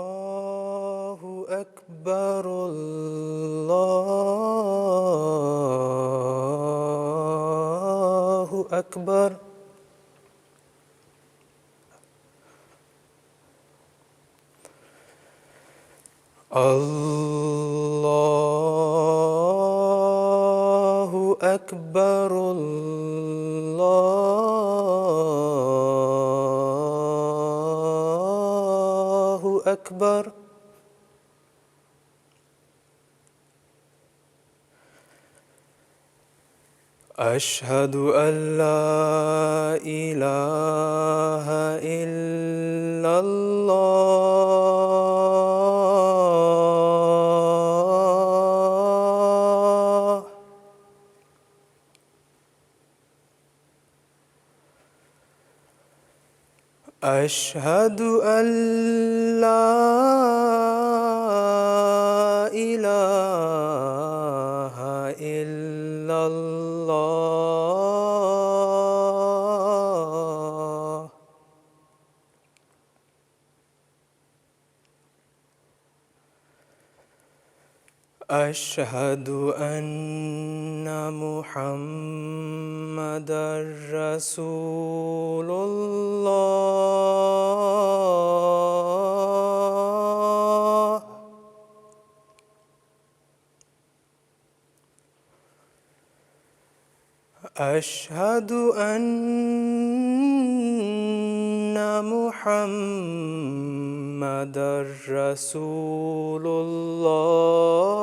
الله أكبر الله أكبر الله أكبر الله أكبر أشهد أن لا إله إلا الله أشهد أن لا إله إلا الله أشهد أن محمدًا رسول الله أشهد أن محمدًا رسول الله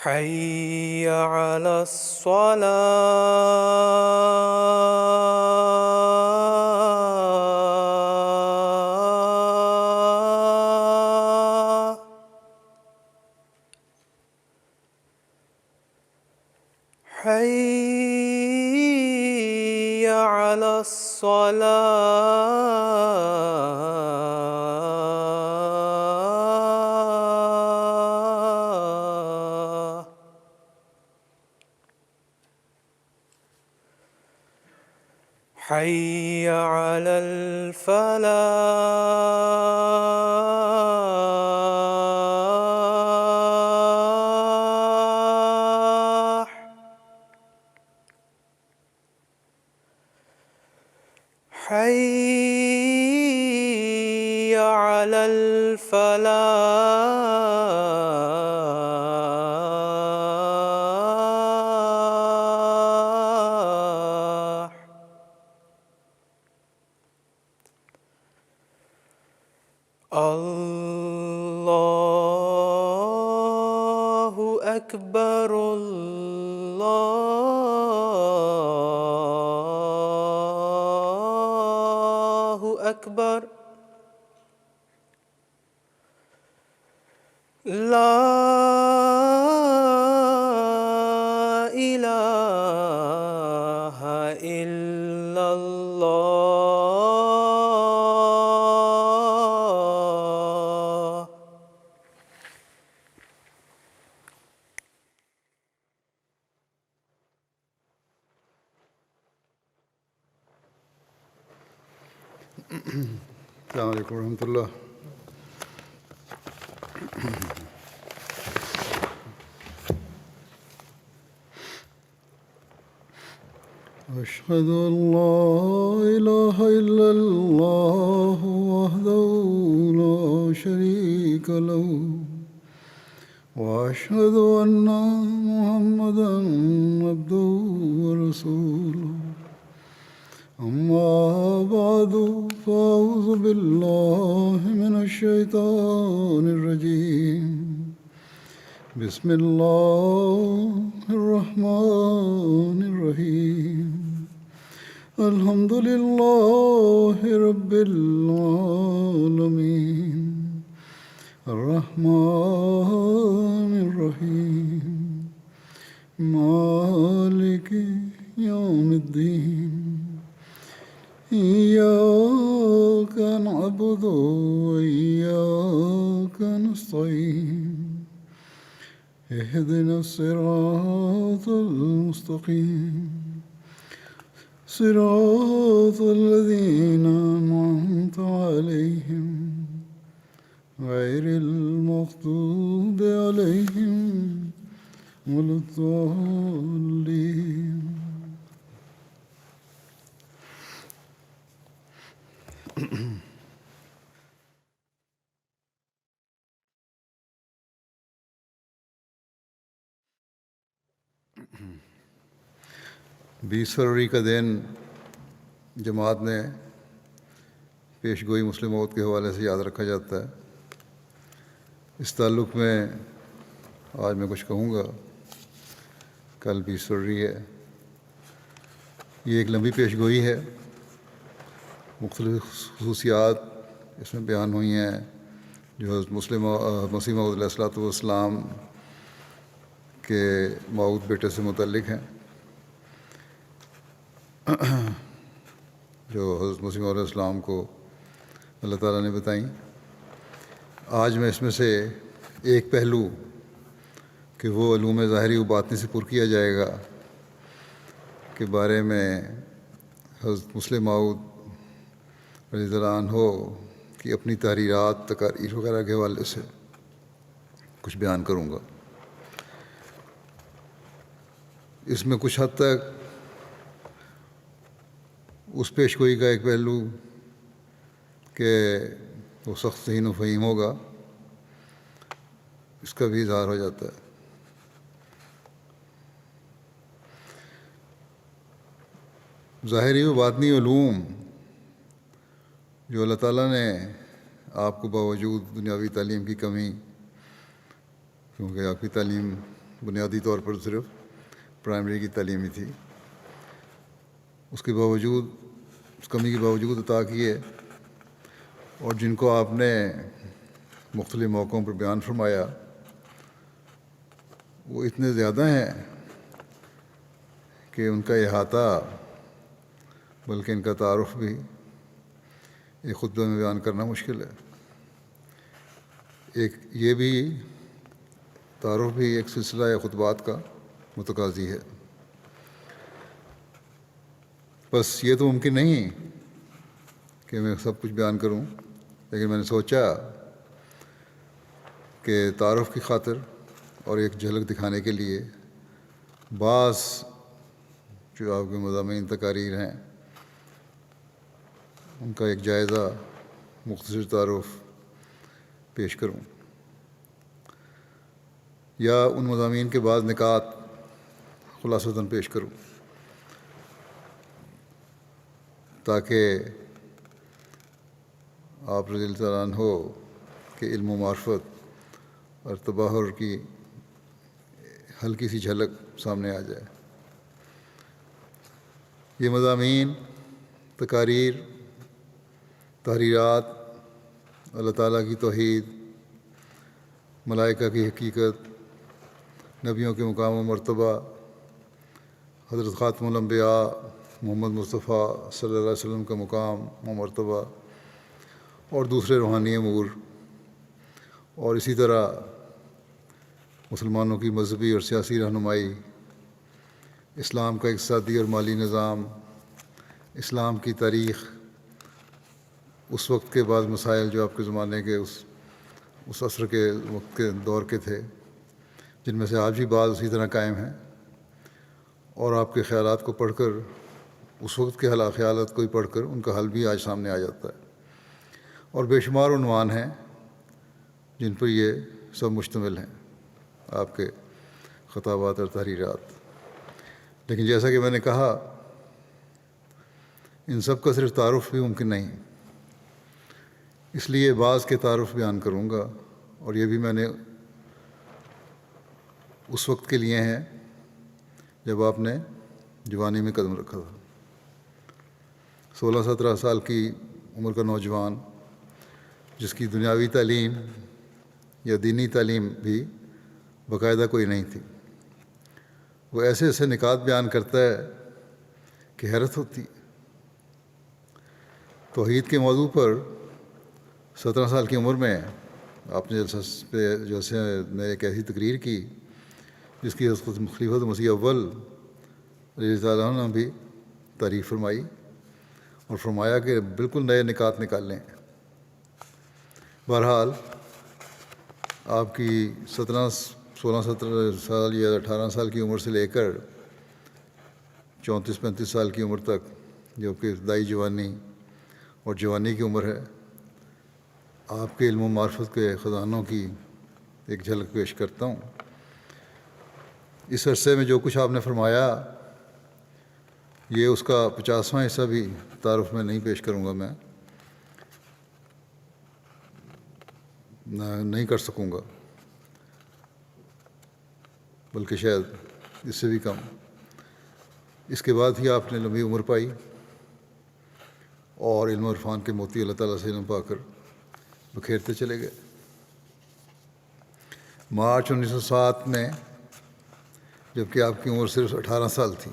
حي على الصلاة حي على الصلاة حي على الفلاح حي على الفلاح الله أكبر الله أكبر لا إله إلا الله السلام علیکم ورحمۃ اللہ۔ أشهد أن لا إله إلا الله وحده لا شريك له وأشهد أن محمدًا عبده ورسوله أما بعد فأعوذ بالله من الشيطان الرجيم بسم الله الرحمن الرحيم الحمد لله رب العالمين الرحمن الرحيم مالك يوم الدين إياك نعبد وإياك نستعين اهدنا الصراط المستقيم صراط الذين أنعمت عليهم غير المغضوب عليهم ولا الضالين. بیس فروری کا دن جماعت میں پیش گوئی مسلم موت کے حوالے سے یاد رکھا جاتا ہے. اس تعلق میں آج میں کچھ کہوں گا. کل 20 فروری ہے. یہ ایک لمبی پیش گوئی ہے. مختلف خصوصیات اس میں بیان ہوئی ہیں جو حضرت مسیح موعود علیہ الصلوۃ والسلام کے موعود بیٹے سے متعلق ہیں، جو حضرت مسیح موعود علیہ السلام کو اللہ تعالیٰ نے بتائیں. آج میں اس میں سے ایک پہلو کہ وہ علوم ظاہری و باطنی سے پر کیا جائے گا کے بارے میں حضرت مسلم موعود رضی اللہ عنہ کی اپنی تحریرات، تقاریر وغیرہ کے حوالے سے کچھ بیان کروں گا. اس میں کچھ حد تک اس پیش گوئی کا ایک پہلو کہ وہ سخت ذہین و فہیم ہوگا، اس کا بھی اظہار ہو جاتا ہے. ظاہری و باطنی علوم جو اللہ تعالیٰ نے آپ کو باوجود دنیاوی تعلیم کی کمی، کیونکہ آپ کی تعلیم بنیادی طور پر صرف پرائمری کی تعلیم ہی تھی، اس کے باوجود، اس کمی کے باوجود عطا کیے، اور جن کو آپ نے مختلف موقعوں پر بیان فرمایا، وہ اتنے زیادہ ہیں کہ ان کا احاطہ بلکہ ان کا تعارف بھی ایک خطبہ میں بیان کرنا مشکل ہے. ایک یہ بھی تعارف بھی ایک سلسلہ یا خطبات کا متقاضی ہے. بس یہ تو ممکن نہیں کہ میں سب کچھ بیان کروں، لیکن میں نے سوچا کہ تعارف کی خاطر اور ایک جھلک دکھانے کے لیے بعض جو آپ کے مضامین تقاریر ہیں ان کا ایک جائزہ، مختصر تعارف پیش کروں، یا ان مضامین کے بعض نکات خلاصتاً پیش کروں، تاکہ آپ رضی اللہ عنہ کے علم و معرفت اور تباہر کی ہلکی سی جھلک سامنے آ جائے. یہ مضامین، تقاریر، تحریرات اللہ تعالیٰ کی توحید، ملائکہ کی حقیقت، نبیوں کے مقام و مرتبہ، حضرت خاتم الانبیاء محمد مصطفیٰ صلی اللہ علیہ وسلم کا مقام و مرتبہ، اور دوسرے روحانی امور، اور اسی طرح مسلمانوں کی مذہبی اور سیاسی رہنمائی، اسلام کا اقتصادی اور مالی نظام، اسلام کی تاریخ، اس وقت کے بعض مسائل جو آپ کے زمانے کے اس عصر کے وقت کے دور کے تھے، جن میں سے آج بھی بعض اسی طرح قائم ہیں، اور آپ کے خیالات کو پڑھ کر، اس وقت کے خیالات کو ہی پڑھ کر ان کا حل بھی آج سامنے آ جاتا ہے. اور بے شمار عنوان ہیں جن پر یہ سب مشتمل ہیں، آپ کے خطابات اور تحریرات. لیکن جیسا کہ میں نے کہا، ان سب کا صرف تعارف بھی ممکن نہیں، اس لیے بعض کے تعارف بیان کروں گا، اور یہ بھی میں نے اس وقت کے لیے ہیں جب آپ نے جوانی میں قدم رکھا تھا. 16-17 سال کی عمر کا نوجوان جس کی دنیاوی تعلیم یا دینی تعلیم بھی باقاعدہ کوئی نہیں تھی، وہ ایسے ایسے نکات بیان کرتا ہے کہ حیرت ہوتی ہے۔ توحید کے موضوع پر 17 سال کی عمر میں آپ نے جلسہ پہ جیسے میں ایک ایسی تقریر کی جس کی خلیفۃ مسیح اول رضی اللہ عنہ نے بھی تعریف فرمائی اور فرمایا کہ بالکل نئے نکات نکال لیں۔ بہرحال آپ کی 16 17 سال یا 18 سال کی عمر سے لے کر 34-35 سال کی عمر تک جو کہ ابتدائی جوانی اور جوانی کی عمر ہے، آپ کے علم و معرفت کے خزانوں کی ایک جھلک پیش کرتا ہوں۔ اس عرصے میں جو کچھ آپ نے فرمایا یہ اس کا 50واں حصہ بھی تعارف میں نہیں پیش کروں گا، میں نہیں کر سکوں گا، بلکہ شاید اس سے بھی کم۔ اس کے بعد ہی آپ نے لمبی عمر پائی اور علم و عرفان کے موتی اللہ تعالیٰ سے علم پا کر بکھیرتے چلے گئے۔ مارچ 1907 میں جب کہ آپ کی عمر صرف 18 سال تھی،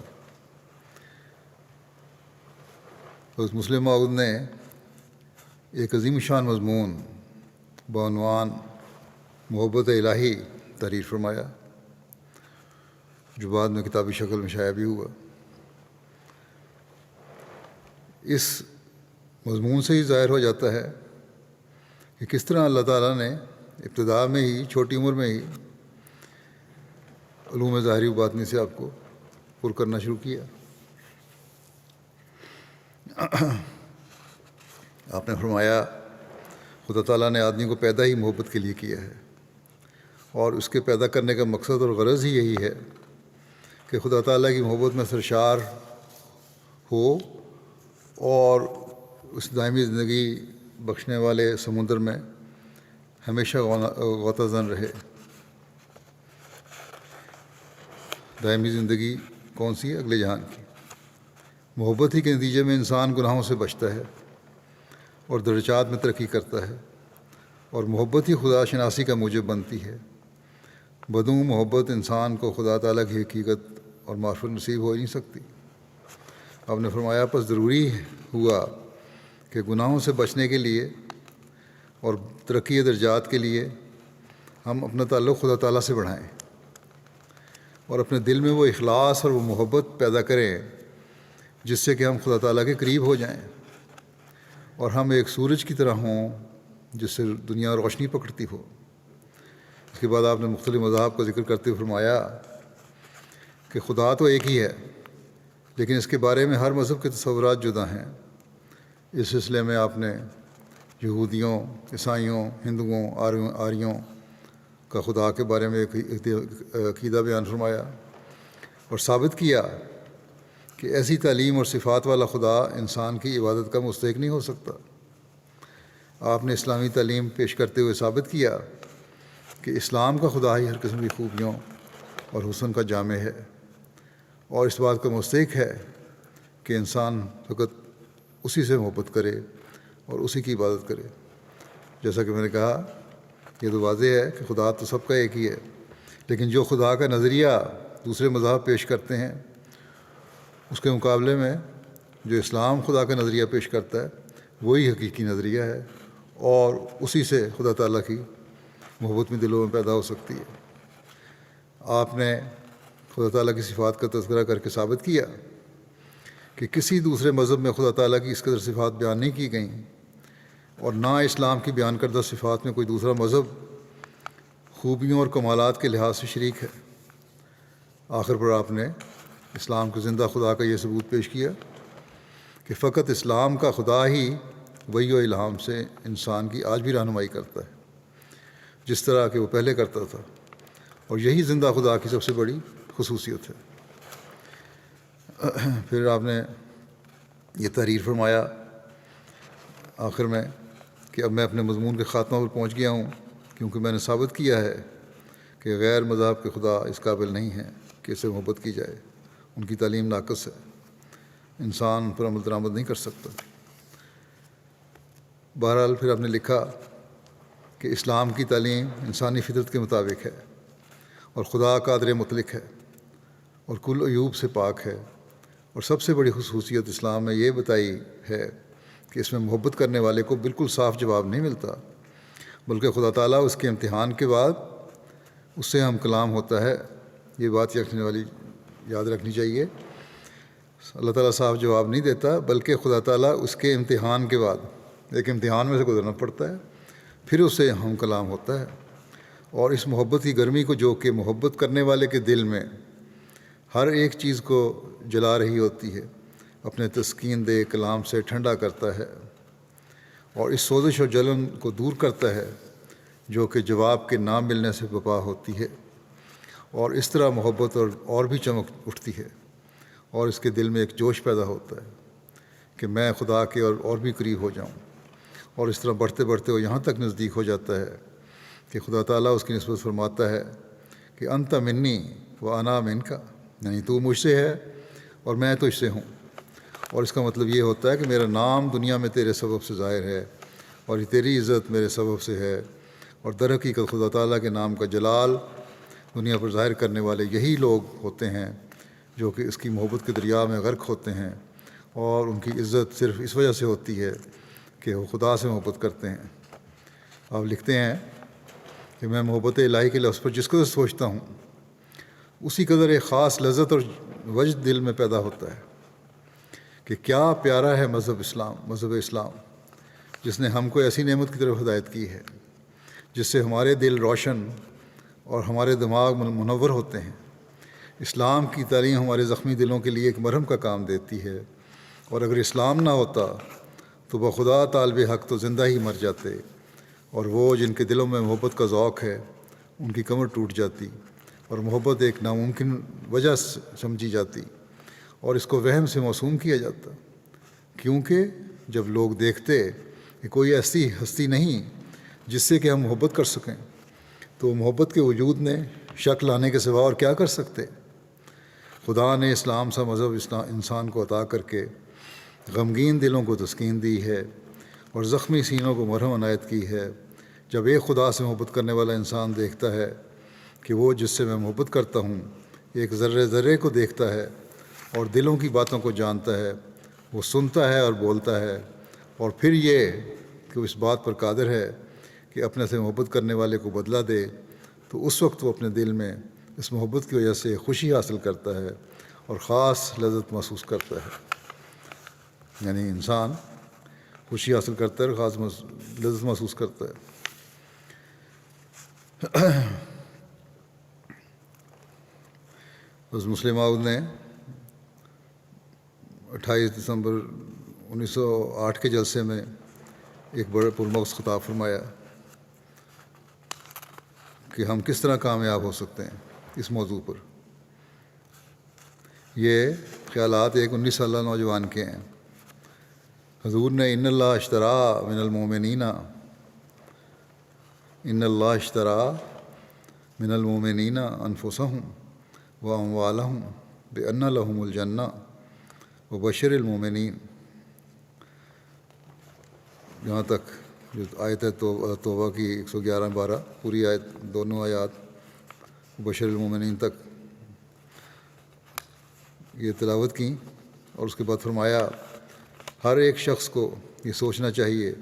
حضرت مسلم موعود نے ایک عظیم شان مضمون بعنوان محبت الہی تحریر فرمایا، جو بعد میں کتابی شکل میں شائع بھی ہوا۔ اس مضمون سے ہی ظاہر ہو جاتا ہے کہ کس طرح اللہ تعالیٰ نے ابتدا میں ہی چھوٹی عمر میں ہی علوم ظاہری و باطنی سے آپ کو پر کرنا شروع کیا۔ آپ نے فرمایا خدا تعالیٰ نے آدمی کو پیدا ہی محبت کے لیے کیا ہے، اور اس کے پیدا کرنے کا مقصد اور غرض ہی یہی ہے کہ خدا تعالیٰ کی محبت میں سرشار ہو اور اس دائمی زندگی بخشنے والے سمندر میں ہمیشہ غوطہ زن رہے۔ دائمی زندگی کون سی ہے؟ اگلے جہان کی۔ محبت ہی کے نتیجے میں انسان گناہوں سے بچتا ہے اور درجات میں ترقی کرتا ہے، اور محبت ہی خدا شناسی کا موجب بنتی ہے۔ بدون محبت انسان کو خدا تعالیٰ کی حقیقت اور معرفت نصیب ہو ہی نہیں سکتی۔ آپ نے فرمایا پس ضروری ہوا کہ گناہوں سے بچنے کے لیے اور ترقی درجات کے لیے ہم اپنا تعلق خدا تعالیٰ سے بڑھائیں اور اپنے دل میں وہ اخلاص اور وہ محبت پیدا کریں جس سے کہ ہم خدا تعالیٰ کے قریب ہو جائیں، اور ہم ایک سورج کی طرح ہوں جس سے دنیا روشنی پکڑتی ہو۔ اس کے بعد آپ نے مختلف مذاہب کا ذکر کرتے ہوئے فرمایا کہ خدا تو ایک ہی ہے، لیکن اس کے بارے میں ہر مذہب کے تصورات جدا ہیں۔ اس سلسلے میں آپ نے یہودیوں، عیسائیوں، ہندوؤں، آریوں کا خدا کے بارے میں ایک عقیدہ بیان فرمایا اور ثابت کیا کہ ایسی تعلیم اور صفات والا خدا انسان کی عبادت کا مستحق نہیں ہو سکتا۔ آپ نے اسلامی تعلیم پیش کرتے ہوئے ثابت کیا کہ اسلام کا خدا ہی ہر قسم کی خوبیوں اور حسن کا جامع ہے، اور اس بات کا مستحق ہے کہ انسان فقط اسی سے محبت کرے اور اسی کی عبادت کرے۔ جیسا کہ میں نے کہا، یہ تو واضح ہے کہ خدا تو سب کا ایک ہی ہے، لیکن جو خدا کا نظریہ دوسرے مذاہب پیش کرتے ہیں اس کے مقابلے میں جو اسلام خدا کا نظریہ پیش کرتا ہے وہی حقیقی نظریہ ہے، اور اسی سے خدا تعالیٰ کی محبت میں دلوں میں پیدا ہو سکتی ہے۔ آپ نے خدا تعالیٰ کی صفات کا تذکرہ کر کے ثابت کیا کہ کسی دوسرے مذہب میں خدا تعالیٰ کی اس قدر صفات بیان نہیں کی گئیں، اور نہ اسلام کی بیان کردہ صفات میں کوئی دوسرا مذہب خوبیوں اور کمالات کے لحاظ سے شریک ہے۔ آخر پر آپ نے اسلام کے زندہ خدا کا یہ ثبوت پیش کیا کہ فقط اسلام کا خدا ہی وحی و الہام سے انسان کی آج بھی رہنمائی کرتا ہے جس طرح کہ وہ پہلے کرتا تھا، اور یہی زندہ خدا کی سب سے بڑی خصوصیت ہے۔ پھر آپ نے یہ تحریر فرمایا آخر میں کہ اب میں اپنے مضمون کے خاتمہ پر پہنچ گیا ہوں، کیونکہ میں نے ثابت کیا ہے کہ غیر مذہب کے خدا اس قابل نہیں ہیں کہ اس سے محبت کی جائے، ان کی تعلیم ناقص ہے، انسان پر عمل درآمد نہیں کر سکتا۔ بہرحال پھر آپ نے لکھا کہ اسلام کی تعلیم انسانی فطرت کے مطابق ہے اور خدا قادر مطلق ہے، اور کل عیوب سے پاک ہے۔ اور سب سے بڑی خصوصیت اسلام میں یہ بتائی ہے کہ اس میں محبت کرنے والے کو بالکل صاف جواب نہیں ملتا، بلکہ خدا تعالیٰ اس کے امتحان کے بعد اس سے ہم کلام ہوتا ہے۔ یہ بات یاد رکھنی چاہیے، اللہ تعالیٰ صاف جواب نہیں دیتا، بلکہ خدا تعالیٰ اس کے امتحان کے بعد ایک امتحان میں سے گزرنا پڑتا ہے، پھر اس سے ہم کلام ہوتا ہے۔ اور اس محبت کی گرمی کو جو کہ محبت کرنے والے کے دل میں ہر ایک چیز کو جلا رہی ہوتی ہے، اپنے تسکین دہ کلام سے ٹھنڈا کرتا ہے اور اس سوزش اور جلن کو دور کرتا ہے جو کہ جواب کے نہ ملنے سے وبا ہوتی ہے، اور اس طرح محبت اور بھی چمک اٹھتی ہے، اور اس کے دل میں ایک جوش پیدا ہوتا ہے کہ میں خدا کے اور بھی قریب ہو جاؤں، اور اس طرح بڑھتے بڑھتے وہ یہاں تک نزدیک ہو جاتا ہے کہ خدا تعالیٰ اس کی نسبت فرماتا ہے کہ انت منی و انا منکا، یعنی تو مجھ سے ہے اور میں تجھ سے ہوں۔ اور اس کا مطلب یہ ہوتا ہے کہ میرا نام دنیا میں تیرے سبب سے ظاہر ہے، اور یہ تیری عزت میرے سبب سے ہے، اور در حقیقت خدا تعالیٰ کے نام کا جلال دنیا پر ظاہر کرنے والے یہی لوگ ہوتے ہیں جو کہ اس کی محبت کے دریا میں غرق ہوتے ہیں، اور ان کی عزت صرف اس وجہ سے ہوتی ہے کہ وہ خدا سے محبت کرتے ہیں۔ آپ لکھتے ہیں کہ میں محبت الہی کے لفظ پر جس قدر سوچتا ہوں اسی قدر ایک خاص لذت اور وجد دل میں پیدا ہوتا ہے کہ کیا پیارا ہے مذہب اسلام، جس نے ہم کو ایسی نعمت کی طرف ہدایت کی ہے جس سے ہمارے دل روشن اور ہمارے دماغ منور ہوتے ہیں۔ اسلام کی تعلیم ہمارے زخمی دلوں کے لیے ایک مرہم کا کام دیتی ہے، اور اگر اسلام نہ ہوتا تو بخدا طالب حق تو زندہ ہی مر جاتے، اور وہ جن کے دلوں میں محبت کا ذوق ہے ان کی کمر ٹوٹ جاتی، اور محبت ایک ناممکن وجہ سمجھی جاتی، اور اس کو وہم سے موسوم کیا جاتا، کیونکہ جب لوگ دیکھتے کہ کوئی ایسی ہستی نہیں جس سے کہ ہم محبت کر سکیں، تو محبت کے وجود نے شک لانے کے سوا اور کیا کر سکتے۔ خدا نے اسلام سا مذہب انسان کو عطا کر کے غمگین دلوں کو تسکین دی ہے اور زخمی سینوں کو مرہم عنایت کی ہے۔ جب ایک خدا سے محبت کرنے والا انسان دیکھتا ہے کہ وہ جس سے میں محبت کرتا ہوں ایک ذرے ذرے کو دیکھتا ہے اور دلوں کی باتوں کو جانتا ہے، وہ سنتا ہے اور بولتا ہے، اور پھر یہ کہ وہ اس بات پر قادر ہے کہ اپنے سے محبت کرنے والے کو بدلہ دے، تو اس وقت وہ اپنے دل میں اس محبت کی وجہ سے خوشی حاصل کرتا ہے اور خاص لذت محسوس کرتا ہے۔ یعنی انسان خوشی حاصل کرتا ہے اور خاص لذت محسوس کرتا ہے۔ حضرت مسلم موعود نے 28 دسمبر 1908 کے جلسے میں ایک بڑے پرمغز خطاب فرمایا کہ ہم کس طرح کامیاب ہو سکتے ہیں اس موضوع پر۔ یہ خیالات ایک 19 سالہ نوجوان کے ہیں۔ حضور نے ان اللہ اشترا من المومنین انفسہم و اموالہم بان لہم الجنہ وبشر المومنین، جہاں تک جو آیت ہے توبہ کی 111-12 پوری آیت، دونوں آیات بشر المومنین تک یہ تلاوت کی، اور اس کے بعد فرمایا ہر ایک شخص کو یہ سوچنا چاہیے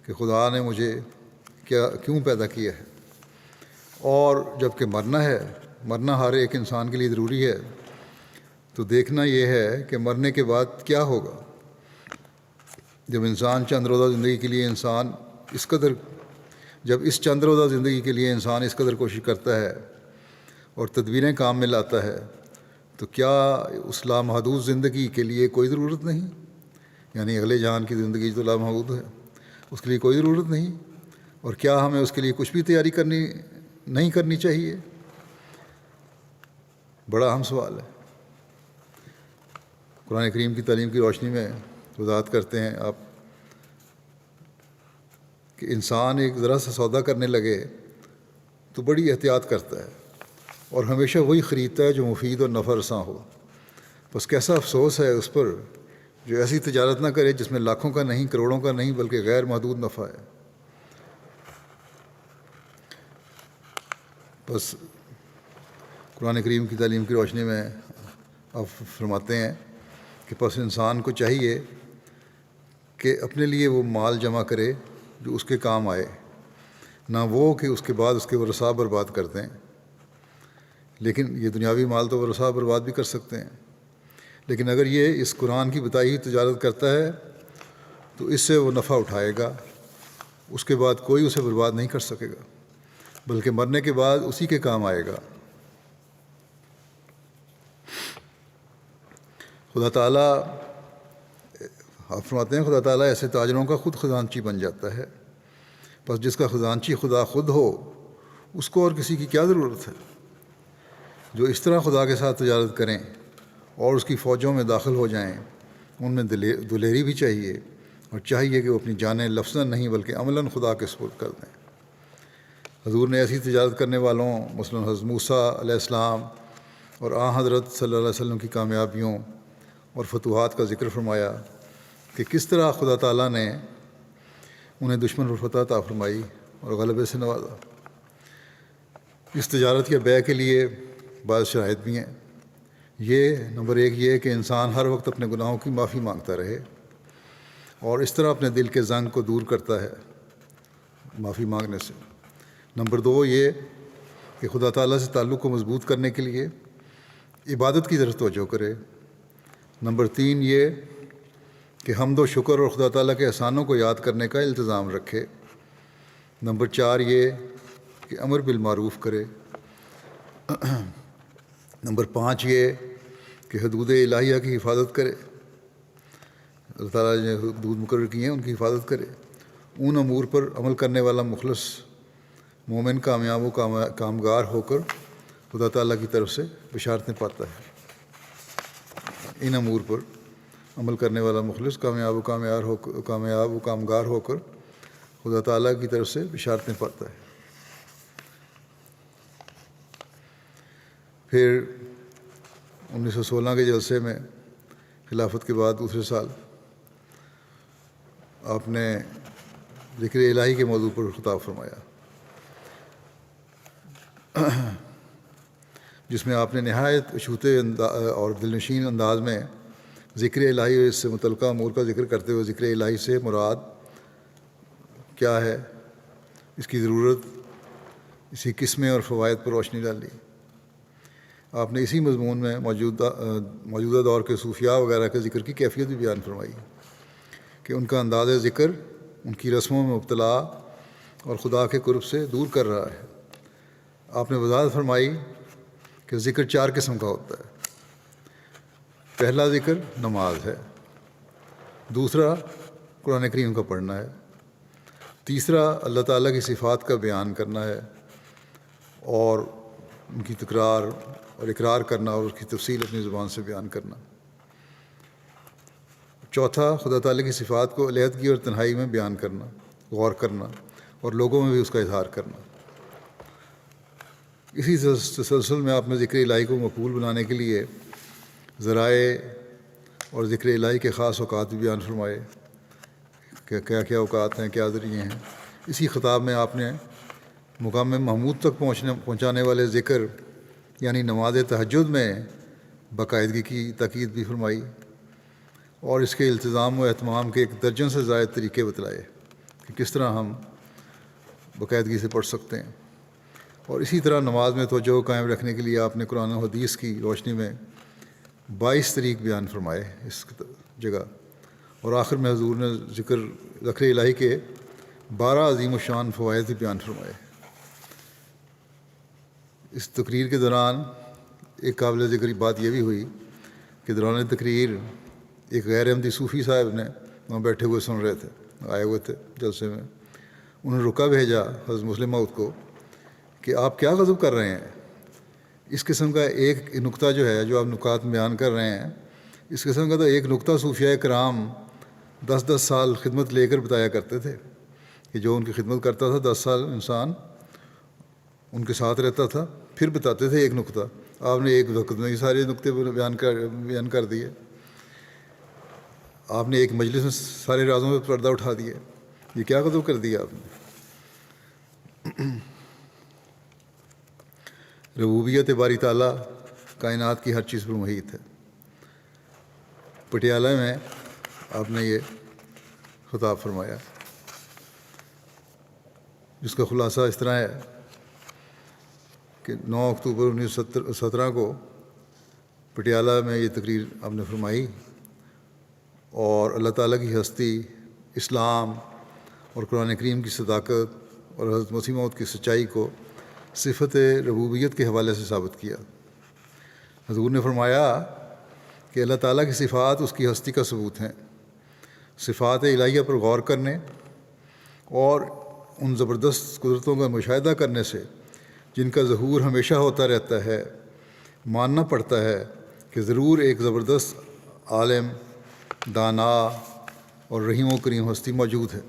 کہ خدا نے مجھے کیوں پیدا کیا ہے، اور جب کہ مرنا ہر ایک انسان کے لیے ضروری ہے، تو دیکھنا یہ ہے کہ مرنے کے بعد کیا ہوگا۔ جب اس چند روزہ زندگی کے لیے انسان اس قدر کوشش کرتا ہے اور تدبیریں کام میں لاتا ہے، تو کیا اس لامحدود زندگی کے لیے کوئی ضرورت نہیں؟ یعنی اگلے جہان کی زندگی جو لامحدود ہے اس کے لیے کوئی ضرورت نہیں، اور کیا ہمیں اس کے لیے کچھ بھی تیاری نہیں کرنی چاہیے؟ بڑا اہم سوال ہے۔ قرآن کریم کی تعلیم کی روشنی میں وضاحت کرتے ہیں آپ کہ انسان ایک ذرا سا سودا کرنے لگے تو بڑی احتیاط کرتا ہے اور ہمیشہ وہی خریدتا ہے جو مفید اور نفع رساں ہو۔ بس کیسا افسوس ہے اس پر جو ایسی تجارت نہ کرے جس میں لاکھوں کا نہیں، کروڑوں کا نہیں، بلکہ غیر محدود نفع ہے۔ بس قرآن کریم کی تعلیم کی روشنی میں آپ فرماتے ہیں کہ پس انسان کو چاہیے کہ اپنے لیے وہ مال جمع کرے جو اس کے کام آئے، نہ وہ کہ اس کے بعد اس کے ورثاء برباد کر دیں۔ لیکن یہ دنیاوی مال تو ورثاء برباد بھی کر سکتے ہیں، لیکن اگر یہ اس قرآن کی بتائی ہوئی تجارت کرتا ہے تو اس سے وہ نفع اٹھائے گا، اس کے بعد کوئی اسے برباد نہیں کر سکے گا، بلکہ مرنے کے بعد اسی کے کام آئے گا۔ خدا تعالیٰ، آپ فرماتے ہیں، خدا تعالیٰ ایسے تاجروں کا خود خزانچی بن جاتا ہے، بس جس کا خزانچی خدا خود ہو اس کو اور کسی کی کیا ضرورت ہے۔ جو اس طرح خدا کے ساتھ تجارت کریں اور اس کی فوجوں میں داخل ہو جائیں، ان میں دلیری بھی چاہیے، اور چاہیے کہ وہ اپنی جانیں لفظاً نہیں بلکہ عملاً خدا کے سپرد کر دیں۔ حضور نے ایسی تجارت کرنے والوں مثلاً حضرت موسیٰ علیہ السلام اور حضرت صلی اللہ علیہ وسلم کی کامیابیوں اور فتوحات کا ذکر فرمایا کہ کس طرح خدا تعالیٰ نے انہیں دشمن پر فتح عطا فرمائی اور غلبے سے نوازا۔ اس تجارت یا بیع کے لیے بعض شرائط بھی ہیں۔ یہ نمبر 1 یہ کہ انسان ہر وقت اپنے گناہوں کی معافی مانگتا رہے اور اس طرح اپنے دل کے زنگ کو دور کرتا ہے معافی مانگنے سے۔ نمبر 2 یہ کہ خدا تعالیٰ سے تعلق کو مضبوط کرنے کے لیے عبادت کی طرف توجہ کرے۔ نمبر 3 یہ کہ حمد و شکر اور خدا تعالیٰ کے احسانوں کو یاد کرنے کا التزام رکھے۔ نمبر 4 یہ کہ امر بالمعروف کرے۔ نمبر 5 یہ کہ حدود الہیہ کی حفاظت کرے، اللہ تعالیٰ نے حدود مقرر کی ہیں ان کی حفاظت کرے۔ ان امور پر عمل کرنے والا مخلص مومن کامیاب و کامگار ہو کر خدا تعالیٰ کی طرف سے بشارتیں پاتا ہے۔ ان امور پر عمل کرنے والا مخلص کامیاب و کامگار ہو کر خدا تعالیٰ کی طرف سے بشارتیں پاتا ہے۔ پھر 1916 کے جلسے میں خلافت کے بعد دوسرے سال آپ نے ذکر الہی کے موضوع پر خطاب فرمایا، جس میں آپ نے نہایت اشوتے اور دلنشین انداز میں ذکر الہی اور اس سے متعلقہ امور کا ذکر کرتے ہوئے ذکر الہی سے مراد کیا ہے، اس کی ضرورت، اسی قسمیں اور فوائد پر روشنی ڈالی۔ آپ نے اسی مضمون میں موجودہ دور کے صوفیاء وغیرہ کے ذکر کی کیفیت بھی بیان فرمائی کہ ان کا انداز ذکر ان کی رسموں میں مبتلا اور خدا کے قرب سے دور کر رہا ہے۔ آپ نے وضاحت فرمائی کہ ذکر 4 قسم کا ہوتا ہے۔ پہلا ذکر نماز ہے، دوسرا قرآن کریم کا پڑھنا ہے، تیسرا اللہ تعالیٰ کی صفات کا بیان کرنا ہے اور ان کی تکرار اور اقرار کرنا اور اس کی تفصیل اپنی زبان سے بیان کرنا، چوتھا خدا تعالیٰ کی صفات کو علیحدگی اور تنہائی میں بیان کرنا، غور کرنا اور لوگوں میں بھی اس کا اظہار کرنا۔ اسی تسلسل میں آپ نے ذکر الہی کو مقبول بنانے کے لیے ذرائع اور ذکر الہی کے خاص اوقات بھی بیان فرمائے کہ کیا کیا اوقات ہیں، کیا ذریعے ہیں۔ اسی خطاب میں آپ نے مقام محمود تک پہنچانے والے ذکر یعنی نماز تہجد میں باقاعدگی کی تاکید بھی فرمائی اور اس کے التزام و اہتمام کے 1 درجن سے زائد طریقے بتلائے کہ کس طرح ہم باقاعدگی سے پڑھ سکتے ہیں۔ اور اسی طرح نماز میں توجہ قائم رکھنے کے لیے آپ نے قرآن و حدیث کی روشنی میں 22 طریق بیان فرمائے اس جگہ، اور آخر میں حضور نے ذکر الہی کے 12 عظیم الشان فوائد بھی بیان فرمائے۔ اس تقریر کے دوران ایک قابل ذکر بات یہ بھی ہوئی کہ دوران تقریر ایک غیر احمدی صوفی صاحب نے وہاں بیٹھے ہوئے سن رہے تھے، آئے ہوئے تھے جلسے میں، انہوں نے رکا بھیجا حضرت مسلم موعود کو کہ آپ کیا غضب کر رہے ہیں، اس قسم کا ایک نقطہ جو ہے جو آپ نکات بیان کر رہے ہیں، اس قسم کا تو ایک نقطہ صوفیاء کرام 10 سال خدمت لے کر بتایا کرتے تھے کہ جو ان کی خدمت کرتا تھا 10 سال انسان ان کے ساتھ رہتا تھا، پھر بتاتے تھے ایک نقطہ۔ آپ نے ایک وقت میں یہ سارے نقطے بیان کر دیے، آپ نے ایک مجلس میں سارے رازوں پہ پردہ اٹھا دیا، یہ کیا غضب کر دیا آپ نے۔ ربوبیت باری تعالیٰ کائنات کی ہر چیز پر محیط ہے، پٹیالہ میں آپ نے یہ خطاب فرمایا، جس کا خلاصہ اس طرح ہے کہ 9 اکتوبر 1917 کو پٹیالہ میں یہ تقریر آپ نے فرمائی، اور اللہ تعالیٰ کی ہستی، اسلام اور قرآن کریم کی صداقت اور حضرت مسیح موعود کی سچائی کو صفت ربوبیت کے حوالے سے ثابت کیا۔ حضور نے فرمایا کہ اللہ تعالیٰ کی صفات اس کی ہستی کا ثبوت ہیں۔ صفات الہیہ پر غور کرنے اور ان زبردست قدرتوں کا مشاہدہ کرنے سے جن کا ظہور ہمیشہ ہوتا رہتا ہے، ماننا پڑتا ہے کہ ضرور ایک زبردست عالم، دانا اور رحیم و کریم ہستی موجود ہے۔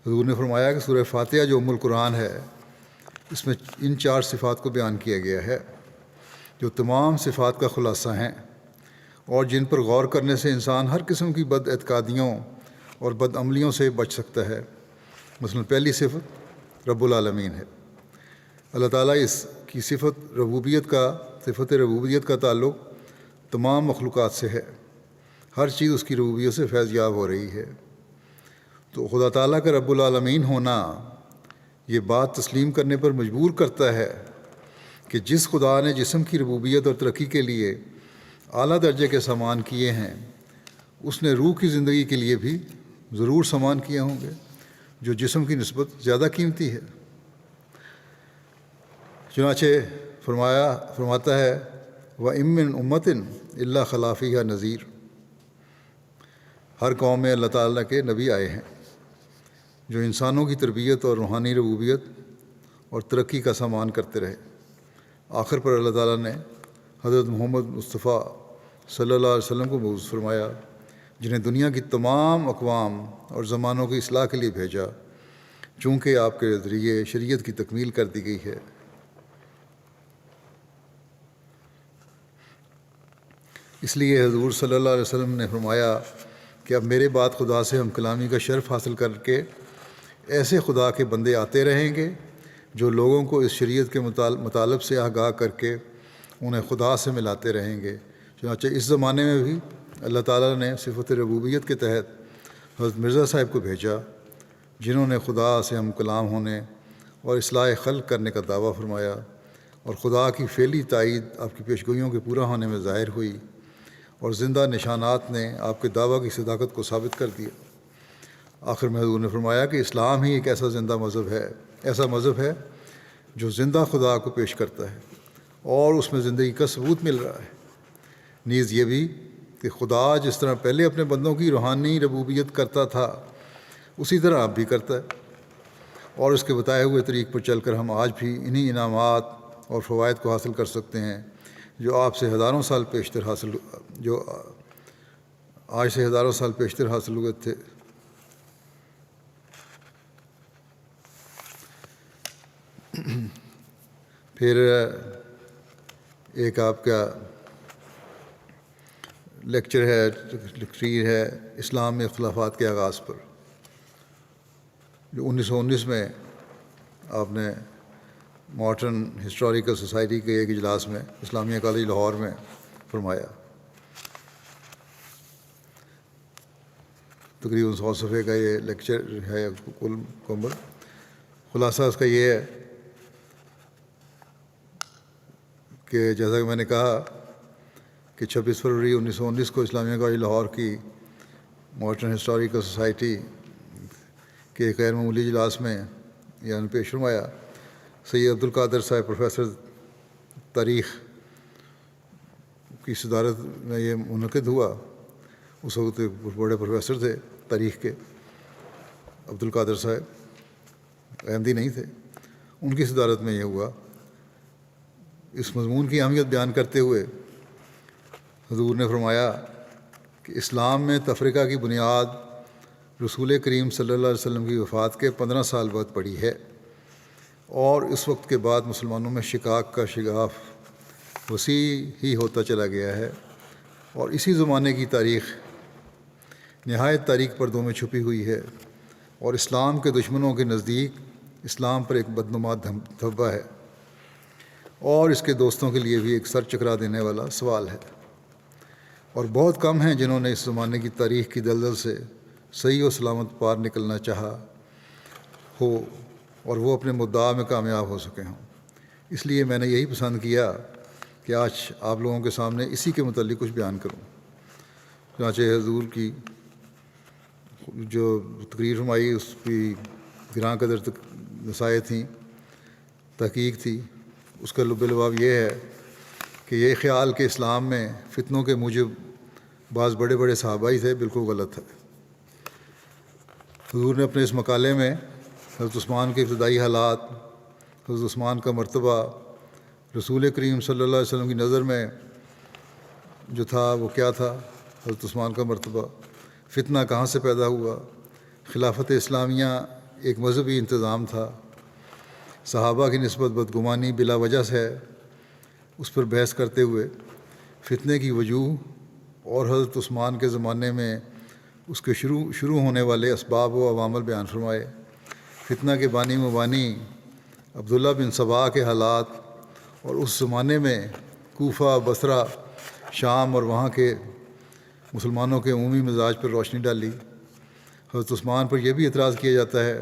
حضور نے فرمایا کہ سورہ فاتحہ جو ام القرآن ہے، اس میں ان 4 صفات کو بیان کیا گیا ہے جو تمام صفات کا خلاصہ ہیں، اور جن پر غور کرنے سے انسان ہر قسم کی بد اعتقادیوں اور بد عملیوں سے بچ سکتا ہے۔ مثلا پہلی صفت رب العالمین ہے۔ اللہ تعالیٰ اس کی صفت ربوبیت کا تعلق تمام مخلوقات سے ہے۔ ہر چیز اس کی ربوبیت سے فیض یاب ہو رہی ہے۔ تو خدا تعالیٰ کا رب العالمین ہونا یہ بات تسلیم کرنے پر مجبور کرتا ہے کہ جس خدا نے جسم کی ربوبیت اور ترقی کے لیے اعلیٰ درجے کے سامان کیے ہیں، اس نے روح کی زندگی کے لیے بھی ضرور سامان کیے ہوں گے جو جسم کی نسبت زیادہ قیمتی ہے۔ چنانچہ فرماتا ہے وَإِن مِّن أُمَّةٍ إِلَّا خَلَا فِيهَا نَذِيرٌ، ہر قوم میں اللہ تعالیٰ کے نبی آئے ہیں جو انسانوں کی تربیت اور روحانی ربوبیت اور ترقی کا سامان کرتے رہے۔ آخر پر اللہ تعالیٰ نے حضرت محمد مصطفیٰ صلی اللہ علیہ وسلم کو مبعوث فرمایا، جنہیں دنیا کی تمام اقوام اور زمانوں کی اصلاح کے لیے بھیجا، چونکہ آپ کے ذریعے شریعت کی تکمیل کر دی گئی ہے۔ اس لیے حضور صلی اللہ علیہ وسلم نے فرمایا کہ اب میرے بعد خدا سے ہم کلامی کا شرف حاصل کر کے ایسے خدا کے بندے آتے رہیں گے جو لوگوں کو اس شریعت کے مطالب سے آگاہ کر کے انہیں خدا سے ملاتے رہیں گے۔ چنانچہ اس زمانے میں بھی اللہ تعالیٰ نے صفت ربوبیت کے تحت حضرت مرزا صاحب کو بھیجا، جنہوں نے خدا سے ہم کلام ہونے اور اصلاح خلق کرنے کا دعویٰ فرمایا، اور خدا کی فعلی تائید آپ کی پیشگوئیوں کے پورا ہونے میں ظاہر ہوئی، اور زندہ نشانات نے آپ کے دعویٰ کی صداقت کو ثابت کر دیا۔ آخر میں حضور نے فرمایا کہ اسلام ہی ایک ایسا مذہب ہے جو زندہ خدا کو پیش کرتا ہے، اور اس میں زندگی کا ثبوت مل رہا ہے۔ نیز یہ بھی کہ خدا جس طرح پہلے اپنے بندوں کی روحانی ربوبیت کرتا تھا، اسی طرح اب بھی کرتا ہے، اور اس کے بتائے ہوئے طریق پر چل کر ہم آج بھی انہی انعامات اور فوائد کو حاصل کر سکتے ہیں جو آج سے ہزاروں سال پیشتر حاصل ہوئے تھے۔ پھر ایک آپ کا لیکچر ہے، تقریر ہے اسلام میں اختلافات کے آغاز پر، جو 1919 میں آپ نے ماڈرن ہسٹوریکل سوسائٹی کے ایک اجلاس میں اسلامیہ کالج لاہور میں فرمایا۔ تقریباً 100 صفحے کا یہ لیکچر ہے کل مکمل۔ خلاصہ اس کا یہ ہے کہ جیسا کہ میں نے کہا کہ 26 فروری 1919 کو اسلامیہ کالج لاہور کی ماڈرن ہسٹوریکل سوسائٹی کے ایک غیر معمولی اجلاس میں یعنی پیش فرمایا۔ سید عبدالقادر صاحب پروفیسر تاریخ کی صدارت میں یہ منعقد ہوا۔ اس وقت بڑے پروفیسر تھے تاریخ کے، عبدالقادر صاحب احمدی نہیں تھے، ان کی صدارت میں یہ ہوا۔ اس مضمون کی اہمیت بیان کرتے ہوئے حضور نے فرمایا کہ اسلام میں تفرقہ کی بنیاد رسول کریم صلی اللہ علیہ وسلم کی وفات کے 15 سال بعد پڑی ہے، اور اس وقت کے بعد مسلمانوں میں شقاق کا شگاف وسیع ہی ہوتا چلا گیا ہے، اور اسی زمانے کی تاریخ نہایت تاریک پردوں میں چھپی ہوئی ہے، اور اسلام کے دشمنوں کے نزدیک اسلام پر ایک بدنما دھبہ ہے، اور اس کے دوستوں کے لیے بھی ایک سر چکرا دینے والا سوال ہے۔ اور بہت کم ہیں جنہوں نے اس زمانے کی تاریخ کی دلدل سے صحیح و سلامت پار نکلنا چاہا ہو اور وہ اپنے مدعا میں کامیاب ہو سکے ہوں۔ اس لیے میں نے یہی پسند کیا کہ آج آپ لوگوں کے سامنے اسی کے متعلق کچھ بیان کروں۔ چنانچہ حضور کی جو تقریر فرمائی اس کی گراں قدر نصائح تھیں، تحقیق تھی، اس کا لب لباب یہ ہے کہ یہ خیال کہ اسلام میں فتنوں کے موجب بعض بڑے بڑے صحابہ ہی تھے، بالکل غلط ہے۔ حضور نے اپنے اس مقالے میں حضرت عثمان کے ابتدائی حالات، حضرت عثمان کا مرتبہ، رسول کریم صلی اللہ علیہ وسلم کی نظر میں جو تھا وہ کیا تھا، حضرت عثمان کا مرتبہ، فتنہ کہاں سے پیدا ہوا، خلافت اسلامیہ ایک مذہبی انتظام تھا، صحابہ کی نسبت بدگمانی بلا وجہ سے ہے، اس پر بحث کرتے ہوئے فتنے کی وجوہ اور حضرت عثمان کے زمانے میں اس کے شروع ہونے والے اسباب و عوامل بیان فرمائے۔ فتنہ کے بانی مبانی عبداللہ بن سبا کے حالات اور اس زمانے میں کوفہ، بصرہ، شام اور وہاں کے مسلمانوں کے عمومی مزاج پر روشنی ڈالی۔ حضرت عثمان پر یہ بھی اعتراض کیا جاتا ہے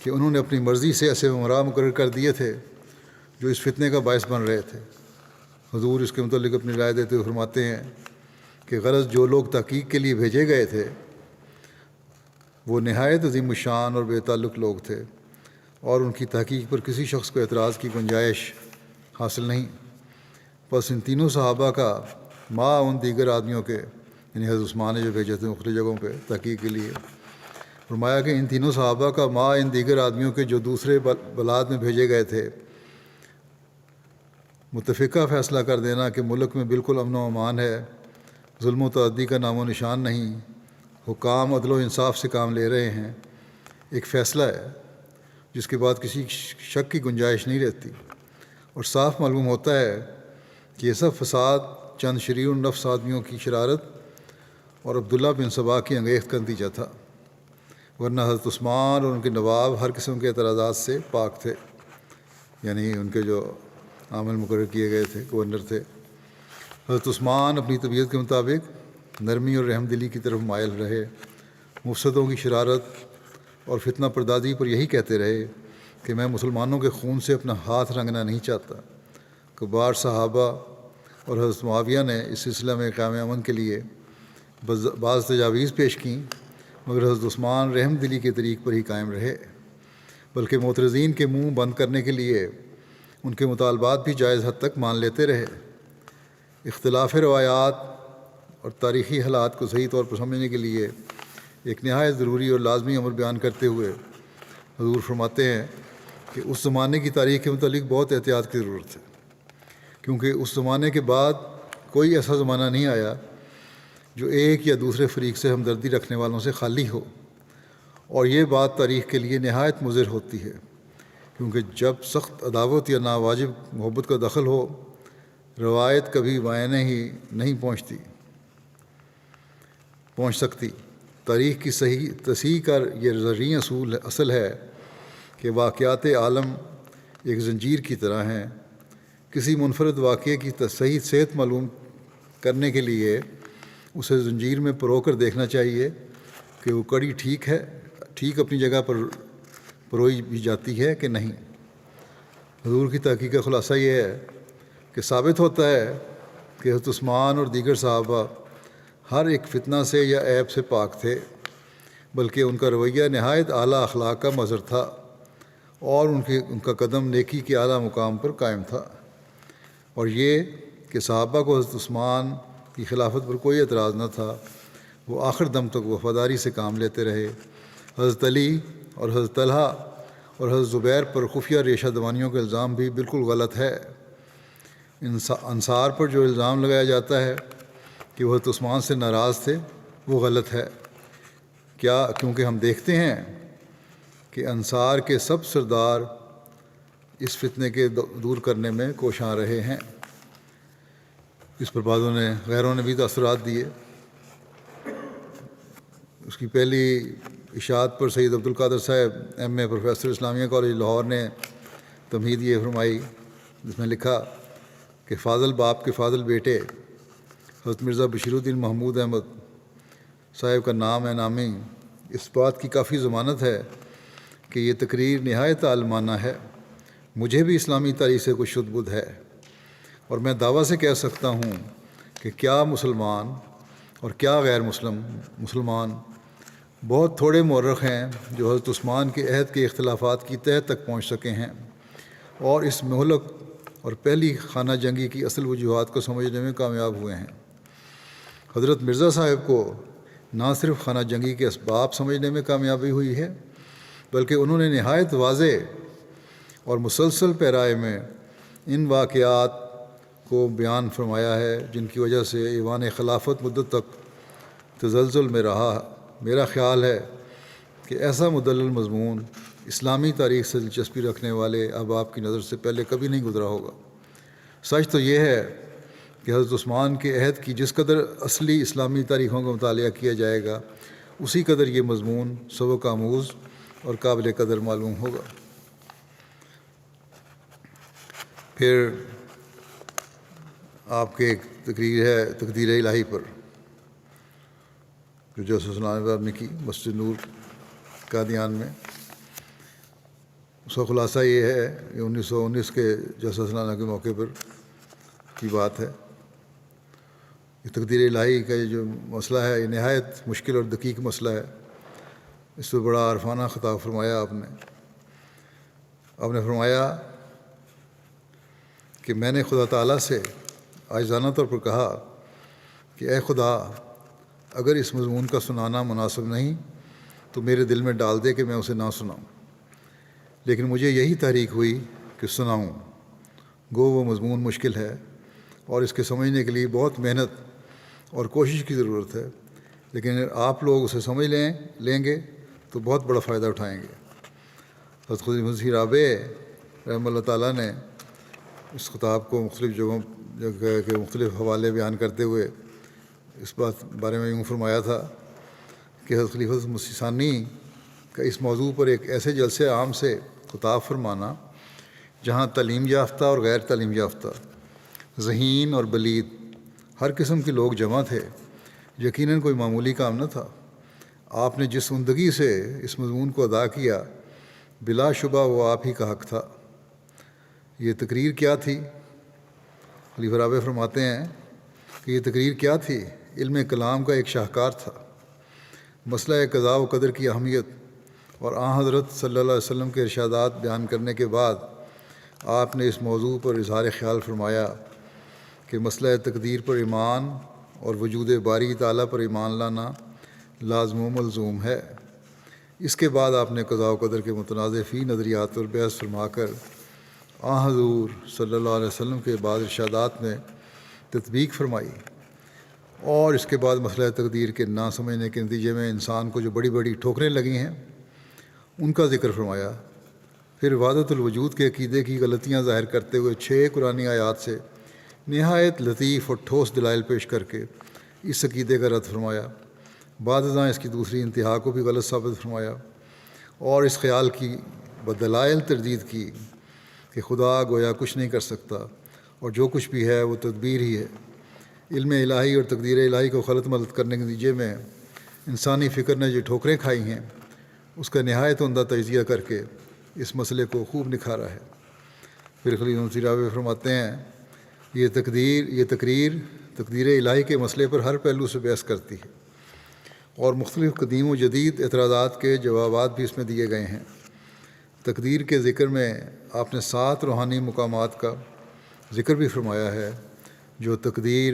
کہ انہوں نے اپنی مرضی سے ایسے امراء مقرر کر دیے تھے جو اس فتنے کا باعث بن رہے تھے۔ حضور اس کے متعلق اپنی رائے دیتے ہوئے فرماتے ہیں کہ غرض جو لوگ تحقیق کے لیے بھیجے گئے تھے وہ نہایت عظیم الشان اور بے تعلق لوگ تھے، اور ان کی تحقیق پر کسی شخص کو اعتراض کی گنجائش حاصل نہیں۔ بس ان تینوں صحابہ کا ما ان دیگر آدمیوں کے، یعنی حضرت عثمان نے جو بھیجے تھے مختلف جگہوں پہ تحقیق کے لیے، فرمایا کہ ان تینوں صحابہ کا ما ان دیگر آدمیوں کے جو دوسرے بلاد میں بھیجے گئے تھے متفقہ فیصلہ کر دینا کہ ملک میں بالکل امن و امان ہے، ظلم و تعدی کا نام و نشان نہیں، حکام عدل و انصاف سے کام لے رہے ہیں، ایک فیصلہ ہے جس کے بعد کسی شک کی گنجائش نہیں رہتی، اور صاف معلوم ہوتا ہے کہ یہ سب فساد چند شریر النفس آدمیوں کی شرارت اور عبداللہ بن سبا کی انگیخت کا نتیجہ تھا، ورنہ حضرت عثمان اور ان کے نواب ہر قسم کے اعتراضات سے پاک تھے، یعنی ان کے جو عامل مقرر کیے گئے تھے، گورنر تھے۔ حضرت عثمان اپنی طبیعت کے مطابق نرمی اور رحم دلی کی طرف مائل رہے، مفسدوں کی شرارت اور فتنہ پردازی پر یہی کہتے رہے کہ میں مسلمانوں کے خون سے اپنا ہاتھ رنگنا نہیں چاہتا۔ کبار صحابہ اور حضرت معاویہ نے اس سلسلہ میں قیام امن کے لیے بعض تجاویز پیش کیں، مگر حضرت عثمان رحم دلی کے طریق پر ہی قائم رہے، بلکہ معترضین کے منہ بند کرنے کے لیے ان کے مطالبات بھی جائز حد تک مان لیتے رہے۔ اختلاف روایات اور تاریخی حالات کو صحیح طور پر سمجھنے کے لیے ایک نہایت ضروری اور لازمی امر بیان کرتے ہوئے حضور فرماتے ہیں کہ اس زمانے کی تاریخ کے متعلق بہت احتیاط کی ضرورت ہے، کیونکہ اس زمانے کے بعد کوئی ایسا زمانہ نہیں آیا جو ایک یا دوسرے فریق سے ہمدردی رکھنے والوں سے خالی ہو، اور یہ بات تاریخ کے لیے نہایت مضر ہوتی ہے، کیونکہ جب سخت عداوت یا ناواجب محبت کا دخل ہو، روایت کبھی معائنے ہی نہیں پہنچ سکتی۔ تاریخ کی تصحیح کا یہ زرعی اصل ہے کہ واقعات عالم ایک زنجیر کی طرح ہیں، کسی منفرد واقعے کی صحیح صحت معلوم کرنے کے لیے اسے زنجیر میں پرو کر دیکھنا چاہیے کہ وہ کڑی ٹھیک اپنی جگہ پر پروئی بھی جاتی ہے کہ نہیں۔ حضور کی تحقیق کا خلاصہ یہ ہے کہ ثابت ہوتا ہے کہ حضرت عثمان اور دیگر صحابہ ہر ایک فتنہ سے یا عیب سے پاک تھے، بلکہ ان کا رویہ نہایت اعلیٰ اخلاق کا مظہر تھا، اور ان کا قدم نیکی کے اعلیٰ مقام پر قائم تھا، اور یہ کہ صحابہ کو حضرت عثمان کی خلافت پر کوئی اعتراض نہ تھا، وہ آخر دم تک وفاداری سے کام لیتے رہے۔ حضرت علی اور حضرت طلحہ اور حضرت زبیر پر خفیہ ریشہ دوانیوں کا الزام بھی بالکل غلط ہے۔ انصار پر جو الزام لگایا جاتا ہے کہ وہ حضرت عثمان سے ناراض تھے، وہ غلط ہے، کیونکہ ہم دیکھتے ہیں کہ انصار کے سب سردار اس فتنے کے دور کرنے میں کوشاں رہے ہیں۔ اس پر غیروں نے بھی تاثرات دیے۔ اس کی پہلی اشاعت پر سید عبدالقادر صاحب M A professor Islamia college Lahore نے تمہید یہ فرمائی، جس میں لکھا کہ فاضل باپ کے فاضل بیٹے حضرت مرزا بشیر الدین محمود احمد صاحب کا نام نامی اس بات کی کافی ضمانت ہے کہ یہ تقریر نہایت عالمانہ ہے. مجھے بھی اسلامی تاریخ سے کچھ شد بدھ ہے، اور میں دعویٰ سے کہہ سکتا ہوں کہ کیا مسلمان اور کیا غیر مسلمان بہت تھوڑے مورخ ہیں جو حضرت عثمان کے عہد کے اختلافات کی تہہ تک پہنچ سکے ہیں اور اس مہلک اور پہلی خانہ جنگی کی اصل وجوہات کو سمجھنے میں کامیاب ہوئے ہیں. حضرت مرزا صاحب کو نہ صرف خانہ جنگی کے اسباب سمجھنے میں کامیابی ہوئی ہے، بلکہ انہوں نے نہایت واضح اور مسلسل پیرائے میں ان واقعات کو بیان فرمایا ہے جن کی وجہ سے ایوان خلافت مدت تک تزلزل میں رہا. میرا خیال ہے کہ ایسا مدلل مضمون اسلامی تاریخ سے دلچسپی رکھنے والے احباب کی نظر سے پہلے کبھی نہیں گزرا ہوگا. سچ تو یہ ہے کہ حضرت عثمان کے عہد کی جس قدر اصلی اسلامی تاریخوں کا مطالعہ کیا جائے گا اسی قدر یہ مضمون سبق آموز اور قابل قدر معلوم ہوگا. پھر آپ کے ایک تقریر ہے تقدیر الہی پر جو جوسف سلمان صاحب نے کی مسجد نور قادیان میں. اس کا خلاصہ یہ ہے کہ 1919 کے جوسف سلمان کے موقع پر کی بات ہے. یہ تقدیر الہی کا یہ جو مسئلہ ہے یہ نہایت مشکل اور دقیق مسئلہ ہے. اس پہ بڑا عارفانہ خطاب فرمایا آپ نے فرمایا کہ میں نے خدا تعالیٰ سے عاجزانہ طور پر کہا کہ اے خدا، اگر اس مضمون کا سنانا مناسب نہیں تو میرے دل میں ڈال دے کہ میں اسے نہ سناؤں. لیکن مجھے یہی تحریک ہوئی کہ سناؤں. گو وہ مضمون مشکل ہے اور اس کے سمجھنے کے لیے بہت محنت اور کوشش کی ضرورت ہے، لیکن اگر آپ لوگ اسے سمجھ لیں گے تو بہت بڑا فائدہ اٹھائیں گے. حضرت خلیفہ مسیح رابع رحمہ اللہ تعالیٰ نے اس خطاب کو مختلف جگہوں کے مختلف حوالے بیان کرتے ہوئے اس بارے میں یوں فرمایا تھا کہ حضرت خلیفہ مسیح ثانی کا اس موضوع پر ایک ایسے جلسے عام سے خطاب فرمانا جہاں تعلیم یافتہ اور غیر تعلیم یافتہ، ذہین اور بلید ہر قسم کے لوگ جمع تھے، یقیناً کوئی معمولی کام نہ تھا. آپ نے جس عمدگی سے اس مضمون کو ادا کیا بلا شبہ وہ آپ ہی کا حق تھا. یہ تقریر کیا تھی؟ خلیفہ رابع فرماتے ہیں کہ یہ تقریر کیا تھی؟ علم کلام کا ایک شاہکار تھا. مسئلہ قضاء و قدر کی اہمیت اور آن حضرت صلی اللہ علیہ وسلم کے ارشادات بیان کرنے کے بعد آپ نے اس موضوع پر اظہار خیال فرمایا کہ مسئلہ تقدیر پر ایمان اور وجود باری تعالیٰ پر ایمان لانا لازم و ملزوم ہے. اس کے بعد آپ نے قضاء و قدر کے متنازع فی نظریات پر بحث فرما کر آن حضور صلی اللہ علیہ وسلم کے بعض ارشادات میں تطبیق فرمائی، اور اس کے بعد مسئلہ تقدیر کے نہ سمجھنے کے نتیجے میں انسان کو جو بڑی بڑی ٹھوکریں لگی ہیں ان کا ذکر فرمایا. پھر وحدت الوجود کے عقیدے کی غلطیاں ظاہر کرتے ہوئے 6 قرآنی آیات سے نہایت لطیف اور ٹھوس دلائل پیش کر کے اس عقیدے کا رد فرمایا. بعد ازاں اس کی دوسری انتہا کو بھی غلط ثابت فرمایا اور اس خیال کی بدلائل تردید کی کہ خدا گویا کچھ نہیں کر سکتا اور جو کچھ بھی ہے وہ تدبیر ہی ہے. علم الہی اور تقدیر الہی کو غلط ملت کرنے کے نتیجے میں انسانی فکر نے جو ٹھوکریں کھائی ہیں اس کا نہایت عمدہ تجزیہ کر کے اس مسئلے کو خوب نکھارا ہے. پھر خلیفہ مسیح رابع فرماتے ہیں یہ تقریر تقدیر الہی کے مسئلے پر ہر پہلو سے بحث کرتی ہے اور مختلف قدیم و جدید اعتراضات کے جوابات بھی اس میں دیے گئے ہیں. تقدیر کے ذکر میں آپ نے 7 روحانی مقامات کا ذکر بھی فرمایا ہے جو تقدیر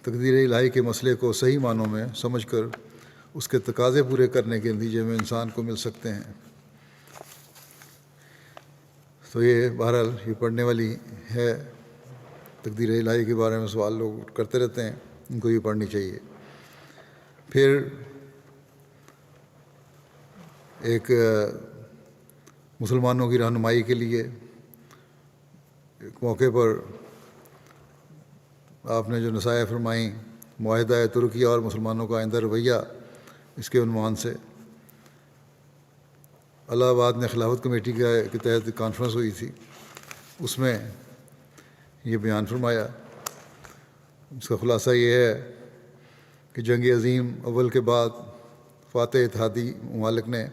الہی کے مسئلے کو صحیح معنوں میں سمجھ کر اس کے تقاضے پورے کرنے کے نتیجے میں انسان کو مل سکتے ہیں. تو یہ بہرحال یہ پڑھنے والی ہے. تقدیر الہی کے بارے میں سوال لوگ کرتے رہتے ہیں، ان کو یہ پڑھنی چاہیے. پھر ایک مسلمانوں کی رہنمائی کے لیے ایک موقع پر آپ نے جو نصائح فرمائیں معاہدہ ترکیہ اور مسلمانوں کا آئندہ رویہ، اس کے عنوان سے الہ آباد میں خلافت کمیٹی کے تحت کانفرنس ہوئی تھی. اس میں یہ بیان فرمایا اس کا خلاصہ یہ ہے کہ جنگ عظیم اول کے بعد فاتح اتحادی ممالک نے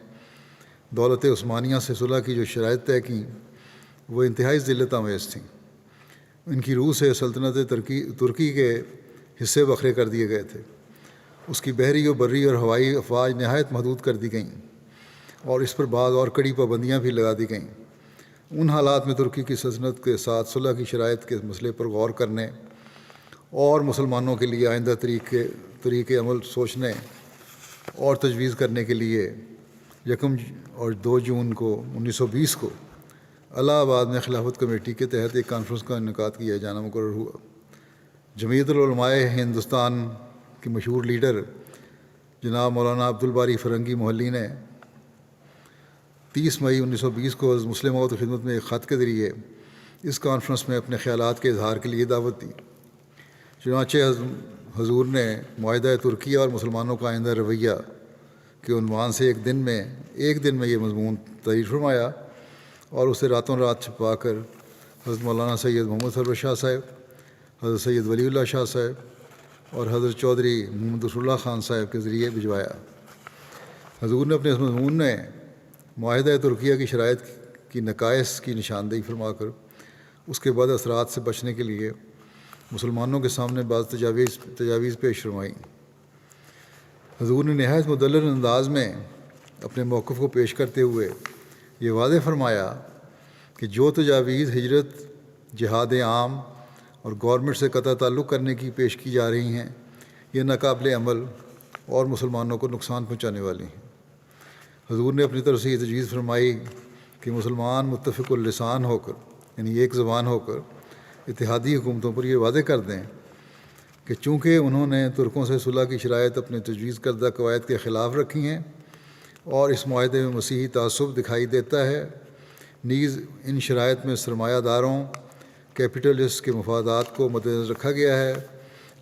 دولت عثمانیہ سے صلح کی جو شرائط طے کیں وہ انتہائی ذلت آمیز تھیں۔ ان کی روح سے سلطنت ترکی کے حصے بکھرے کر دیے گئے تھے، اس کی بحری و بری اور ہوائی افواج نہایت محدود کر دی گئیں اور اس پر بعض اور کڑی پابندیاں بھی لگا دی گئیں۔ ان حالات میں ترکی کی سلطنت کے ساتھ صلح کی شرائط کے مسئلے پر غور کرنے اور مسلمانوں کے لیے آئندہ طریق عمل سوچنے اور تجویز کرنے کے لیے 1 اور 2 جون کو 1920 کو الہ آباد میں خلافت کمیٹی کے تحت ایک کانفرنس کا انعقاد کیا جانا مقرر ہوا۔ جمعیت العلماء ہندوستان کے مشہور لیڈر جناب مولانا عبدالباری فرنگی محلی نے 30 مئی 1920 کو حضرت مسلم موعود کی خدمت میں ایک خط کے ذریعے اس کانفرنس میں اپنے خیالات کے اظہار کے لیے دعوت دی۔ چنانچہ حضور نے معاہدہ ترکیہ اور مسلمانوں کا آئندہ رویہ کے عنوان سے ایک دن میں یہ مضمون تحریر فرمایا اور اسے راتوں رات چھپا کر حضرت مولانا سید محمد سرور شاہ صاحب، حضرت سید ولی اللہ شاہ صاحب اور حضرت چودھری محمد رسول اللہ خان صاحب کے ذریعے بھجوایا۔ حضور نے اپنے اس مضمون میں معاہدہ ترکیہ کی شرائط کی نقائص کی نشاندہی فرما کر اس کے بعد اثرات سے بچنے کے لیے مسلمانوں کے سامنے بعض تجاویز پیش فرمائیں۔ حضور نے نہایت مدلل انداز میں اپنے موقف کو پیش کرتے ہوئے یہ واضح فرمایا کہ جو تجاویز ہجرت، جہاد عام اور گورنمنٹ سے قطع تعلق کرنے کی پیش کی جا رہی ہیں یہ ناقابل عمل اور مسلمانوں کو نقصان پہنچانے والی ہیں۔ حضور نے اپنی طرف سے یہ تجویز فرمائی کہ مسلمان متفق اللسان ہو کر، یعنی ایک زبان ہو کر، اتحادی حکومتوں پر یہ واضح کر دیں کہ چونکہ انہوں نے ترکوں سے صلح کی شرائط اپنے تجویز کردہ قواعد کے خلاف رکھی ہیں اور اس معاہدے میں مسیحی تعصب دکھائی دیتا ہے، نیز ان شرائط میں سرمایہ داروں کیپٹلسٹ کے مفادات کو مد نظر رکھا گیا ہے،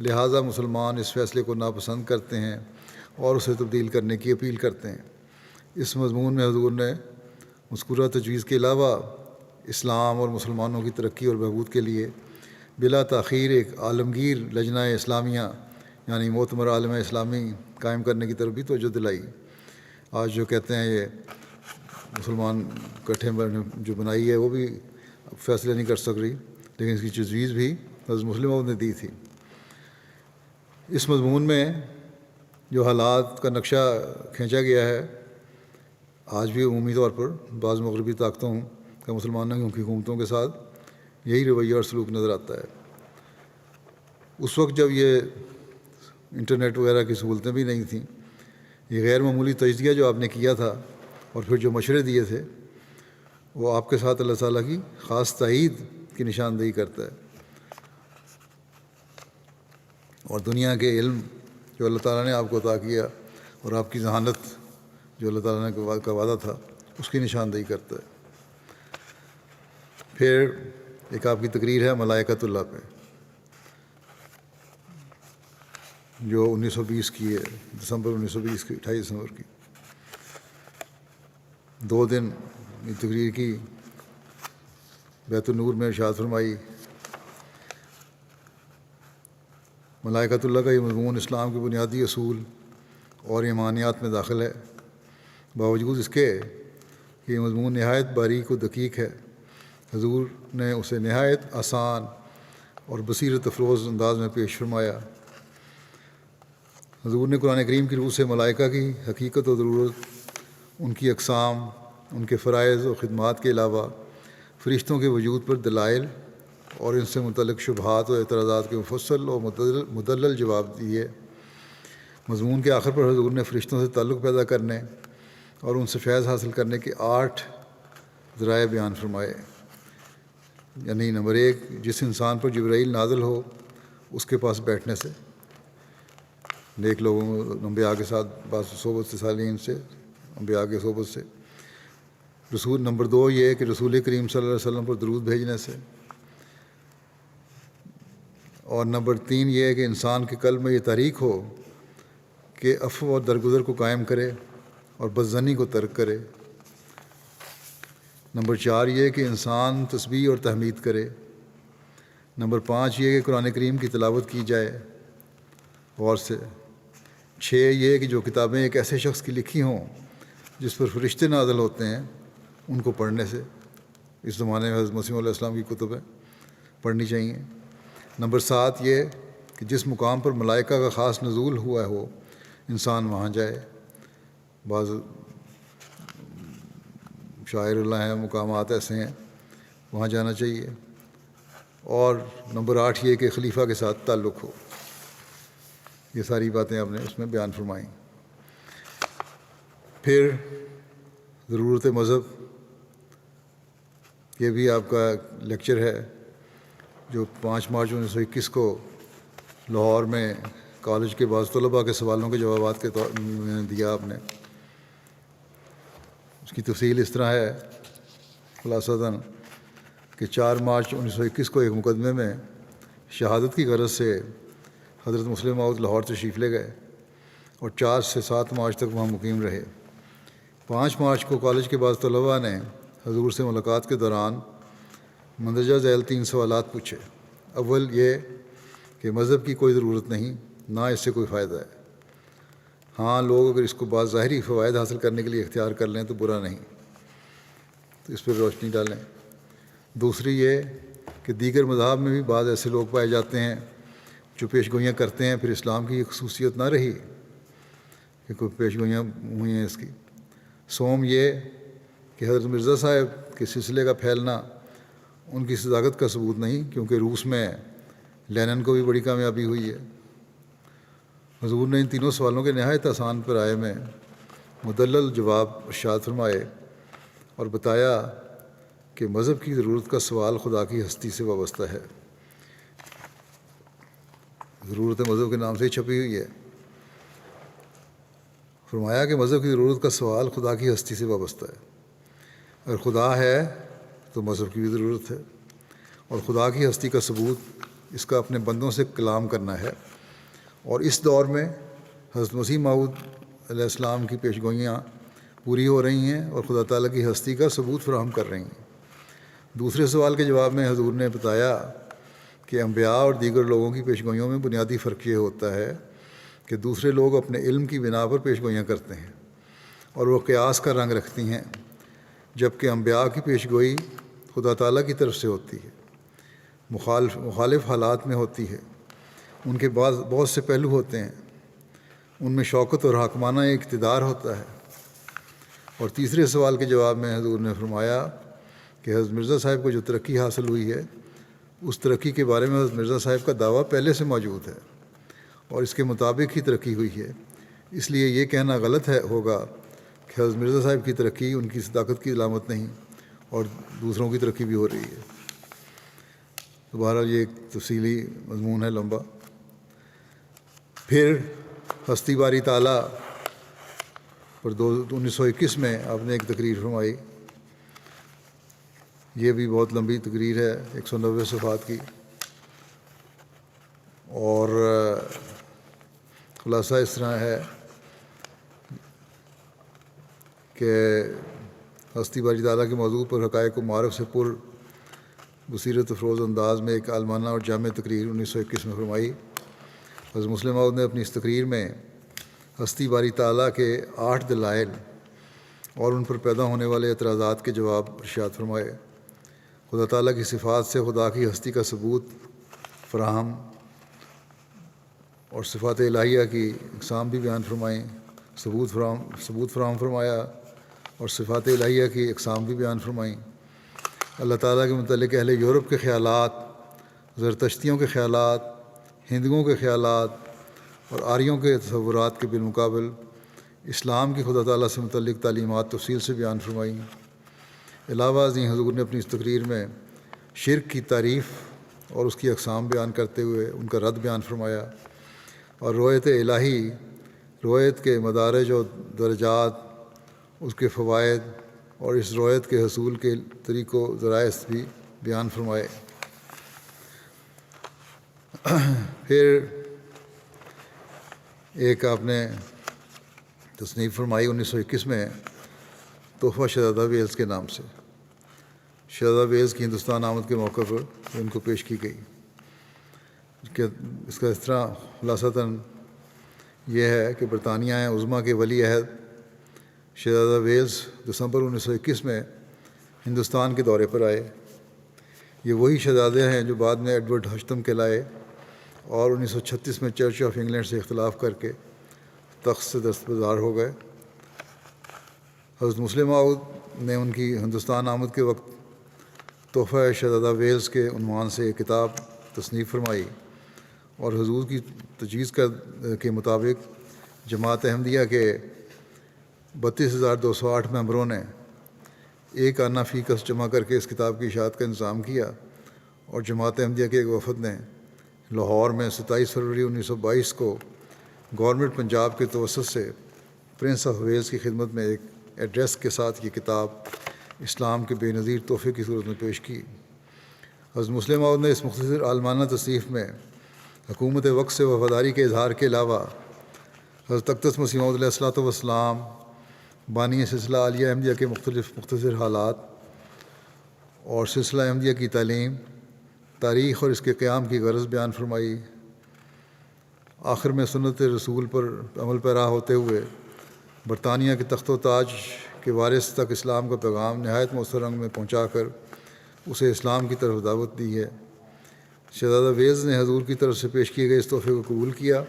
لہٰذا مسلمان اس فیصلے کو ناپسند کرتے ہیں اور اسے تبدیل کرنے کی اپیل کرتے ہیں۔ اس مضمون میں حضور نے مذکورہ تجویز کے علاوہ اسلام اور مسلمانوں کی ترقی اور بہبود کے لیے بلا تاخیر ایک عالمگیر لجنہ اسلامیہ یعنی معتبر عالم اسلامی قائم کرنے کی طرف بھی توجہ دلائی۔ آج جو کہتے ہیں یہ مسلمان کٹھے جو بنائی ہے وہ بھی فیصلے نہیں کر سک رہی، لیکن اس کی تجویز بھی حضرت مسلم موعود نے دی تھی۔ اس مضمون میں جو حالات کا نقشہ کھینچا گیا ہے آج بھی عمومی طور پر بعض مغربی طاقتوں کا مسلمانوں کی حکومتوں کے ساتھ یہی رویہ اور سلوک نظر آتا ہے۔ اس وقت جب یہ انٹرنیٹ وغیرہ کی سہولتیں بھی نہیں تھیں، یہ غیر معمولی تجزیہ جو آپ نے کیا تھا اور پھر جو مشورے دیے تھے وہ آپ کے ساتھ اللہ تعالیٰ کی خاص تائید کی نشاندہی کرتا ہے، اور دنیا کے علم جو اللہ تعالیٰ نے آپ کو عطا کیا اور آپ کی ذہانت جو اللہ تعالیٰ نے کا وعدہ تھا اس کی نشاندہی کرتا ہے۔ پھر ایک آپ کی تقریر ہے ملائکۃ اللہ پہ جو 1920 کی ہے، دسمبر 1920 کی، 28 دسمبر کی 2 دن یہ تقریر کی۔ بیت النور میں ارشاد فرمائی ملائکۃ اللہ کا یہ مضمون اسلام کے بنیادی اصول اور ایمانیات میں داخل ہے، باوجود اس کے کہ یہ مضمون نہایت باریک و دقیق ہے۔ حضور نے اسے نہایت آسان اور بصیرت افروز انداز میں پیش فرمایا۔ حضور نے قرآن کریم کی روح سے ملائکہ کی حقیقت و ضرورت، ان کی اقسام، ان کے فرائض و خدمات کے علاوہ فرشتوں کے وجود پر دلائل اور ان سے متعلق شبہات و اعتراضات کے مفصل اور مدلل جواب دیے۔ مضمون کے آخر پر حضور نے فرشتوں سے تعلق پیدا کرنے اور ان سے فیض حاصل کرنے کے 8 ذرائع بیان فرمائے، یعنی نمبر 1 جس انسان پر جبرائیل نازل ہو اس کے پاس بیٹھنے سے، نیک لوگوں انبیاء کے ساتھ بعض صحبت سے، صالحین سے، انبیاء کے صحبت سے۔ نمبر 2 یہ ہے کہ رسول کریم صلی اللہ علیہ وسلم پر درود بھیجنے سے، اور نمبر 3 یہ ہے کہ انسان کے قلب میں یہ تحریک ہو کہ عفو اور درگزر کو قائم کرے اور بدظنی کو ترک کرے۔ نمبر 4 یہ ہے کہ انسان تسبیح اور تحمید کرے۔ نمبر 5 یہ کہ قرآن کریم کی تلاوت کی جائے غور سے۔ 6 یہ کہ جو کتابیں ایک ایسے شخص کی لکھی ہوں جس پر فرشتے نازل ہوتے ہیں ان کو پڑھنے سے، اس زمانے میں حضرت مسیح علیہ السلام کی کتبیں پڑھنی چاہیے۔ نمبر 7 یہ کہ جس مقام پر ملائکہ کا خاص نزول ہوا ہو انسان وہاں جائے۔ بعض شاعر اللہ ہیں، مقامات ایسے ہیں، وہاں جانا چاہیے۔ اور نمبر 8 یہ کہ خلیفہ کے ساتھ تعلق ہو۔ یہ ساری باتیں آپ نے اس میں بیان فرمائیں۔ پھر ضرورت مذہب، یہ بھی آپ کا لیکچر ہے جو 5 مارچ 1921 کو لاہور میں کالج کے بعض طلباء کے سوالوں کے جوابات کے طور میں دیا آپ نے۔ اس کی تفصیل اس طرح ہے خلاصتاً کہ 4 مارچ 1921 کو ایک مقدمے میں شہادت کی غرض سے حضرت مسلم موعود لاہور تشریف لے گئے اور 4 سے 7 مارچ تک وہاں مقیم رہے۔ 5 مارچ کو کالج کے بعض طلباء نے حضور سے ملاقات کے دوران مندرجہ ذیل 3 سوالات پوچھے۔ اول یہ کہ مذہب کی کوئی ضرورت نہیں، نہ اس سے کوئی فائدہ ہے۔ ہاں، لوگ اگر اس کو بعض ظاہری فوائد حاصل کرنے کے لیے اختیار کر لیں تو برا نہیں، تو اس پر روشنی ڈالیں۔ دوسری یہ کہ دیگر مذاہب میں بھی بعض ایسے لوگ پائے جاتے ہیں جو پیش گوئیاں کرتے ہیں، پھر اسلام کی یہ خصوصیت نہ رہی کہ کوئی پیش گوئیاں ہوئی ہیں اس کی۔ سوم یہ کہ حضرت مرزا صاحب کے سلسلے کا پھیلنا ان کی صداقت کا ثبوت نہیں، کیونکہ روس میں لینن کو بھی بڑی کامیابی ہوئی ہے۔ حضور نے ان تینوں سوالوں کے نہایت آسان پرائے میں مدلل جواب ارشاد فرمائے اور بتایا کہ مذہب کی ضرورت کا سوال خدا کی ہستی سے وابستہ ہے۔ ضرورت مذہب کے نام سے ہی چھپی ہوئی ہے۔ فرمایا کہ مذہب کی ضرورت کا سوال خدا کی ہستی سے وابستہ ہے۔ اگر خدا ہے تو مذہب کی بھی ضرورت ہے، اور خدا کی ہستی کا ثبوت اس کا اپنے بندوں سے کلام کرنا ہے۔ اور اس دور میں حضرت مسیح موعود علیہ السلام کی پیش گوئیاں پوری ہو رہی ہیں اور خدا تعالیٰ کی ہستی کا ثبوت فراہم کر رہی ہیں۔ دوسرے سوال کے جواب میں حضور نے بتایا کہ انبیاء اور دیگر لوگوں کی پیش گوئیوں میں بنیادی فرق یہ ہوتا ہے کہ دوسرے لوگ اپنے علم کی بنا پر پیش گوئیاں کرتے ہیں اور وہ قیاس کا رنگ رکھتی ہیں، جبکہ انبیاء کی پیش گوئی خدا تعالیٰ کی طرف سے ہوتی ہے، مخالف حالات میں ہوتی ہے۔ ان کے بعض بہت سے پہلو ہوتے ہیں، ان میں شوکت اور حاکمانہ اقتدار ہوتا ہے۔ اور تیسرے سوال کے جواب میں حضور نے فرمایا کہ حضرت مرزا صاحب کو جو ترقی حاصل ہوئی ہے اس ترقی کے بارے میں حضرت مرزا صاحب کا دعویٰ پہلے سے موجود ہے اور اس کے مطابق ہی ترقی ہوئی ہے، اس لیے یہ کہنا غلط ہوگا کہ حضرت مرزا صاحب کی ترقی ان کی صداقت کی علامت نہیں اور دوسروں کی ترقی بھی ہو رہی ہے۔ تو بہرحال یہ ایک تفصیلی مضمون ہے لمبا۔ پھر ہستی باری تعالیٰ پر 1921 میں آپ نے ایک تقریر فرمائی، یہ بھی بہت لمبی تقریر ہے، 190 صفحات کی، اور خلاصہ اس طرح ہے کہ ہستی باری تعالیٰ کے موضوع پر حقائق و معارف سے پر بصیرت افروز انداز میں ایک عالمانہ اور جامع تقریر 1921 میں فرمائی۔ حضرت مسلم موعود نے اپنی اس تقریر میں ہستی باری تعالیٰ کے 8 دلائل اور ان پر پیدا ہونے والے اعتراضات کے جواب ارشاد فرمائے۔ خدا تعالیٰ کی صفات سے خدا کی ہستی کا ثبوت فراہم اور صفات الہیہ کی اقسام بھی بیان فرمائیں، ثبوت فراہم فرمایا اور صفات الہیہ کی اقسام بھی بیان فرمائیں۔ اللہ تعالیٰ کے متعلق اہل یورپ کے خیالات، زرتشتیوں کے خیالات، ہندوؤں کے خیالات اور آریوں کے تصورات کے بالمقابل اسلام کی خدا تعالیٰ سے متعلق تعلیمات تفصیل سے بیان فرمائیں۔ علاوہ ازیں حضور نے اپنی اس تقریر میں شرک کی تعریف اور اس کی اقسام بیان کرتے ہوئے ان کا رد بیان فرمایا اور رویت الہی، رویت کے مدارج و درجات، اس کے فوائد اور اس رویت کے حصول کے طریق و ذرائع بھی بیان فرمائے۔ پھر ایک آپ نے تصنیف فرمائی 1921 میں تحفہ شہزادہ ویلز کے نام سے، شہزادہ ویلز کی ہندوستان آمد کے موقع پر ان کو پیش کی گئی۔ کہ اس کا اس طرح خلاصتاً یہ ہے کہ برطانیہ عظمیٰ کے ولی عہد شہزادہ ویلز دسمبر 1921 میں ہندوستان کے دورے پر آئے۔ یہ وہی شہزادے ہیں جو بعد میں ایڈورڈ ہشتم کہلائے اور 1936 میں چرچ آف انگلینڈ سے اختلاف کر کے تخت سے دستبردار ہو گئے۔ حضرت مسلم موعود نے ان کی ہندوستان آمد کے وقت تحفہ شہزادہ ویلز کے عنوان سے ایک کتاب تصنیف فرمائی اور حضور کی تجویز کے مطابق جماعت احمدیہ کے 32,208 ممبروں نے ایک آنا فی کس جمع کر کے اس کتاب کی اشاعت کا انتظام کیا، اور جماعت احمدیہ کے ایک وفد نے لاہور میں 27 فروری 1922 کو گورنمنٹ پنجاب کے توسط سے پرنس آف ویلز کی خدمت میں ایک ایڈریس کے ساتھ یہ کتاب اسلام کے بے نظیر تحفے کی صورت میں پیش کی۔ حضرت مسلم موعود نے اس مختصر عالمانہ تصنیف میں حکومت وقت سے وفاداری کے اظہار کے علاوہ حضرت اقدس مسیح موعود علیہ الصلوۃ والسلام بانی سلسلہ عالیہ احمدیہ کے مختلف مختصر حالات اور سلسلہ احمدیہ کی تعلیم، تاریخ اور اس کے قیام کی غرض بیان فرمائی۔ آخر میں سنت رسول پر عمل پیرا ہوتے ہوئے برطانیہ کے تخت و تاج کے وارث تک اسلام کا پیغام نہایت مؤثر رنگ میں پہنچا کر اسے اسلام کی طرف دعوت دی ہے۔ شہزادہ ویلز نے حضور کی طرف سے پیش کیے گئے اس تحفے کو قبول کیا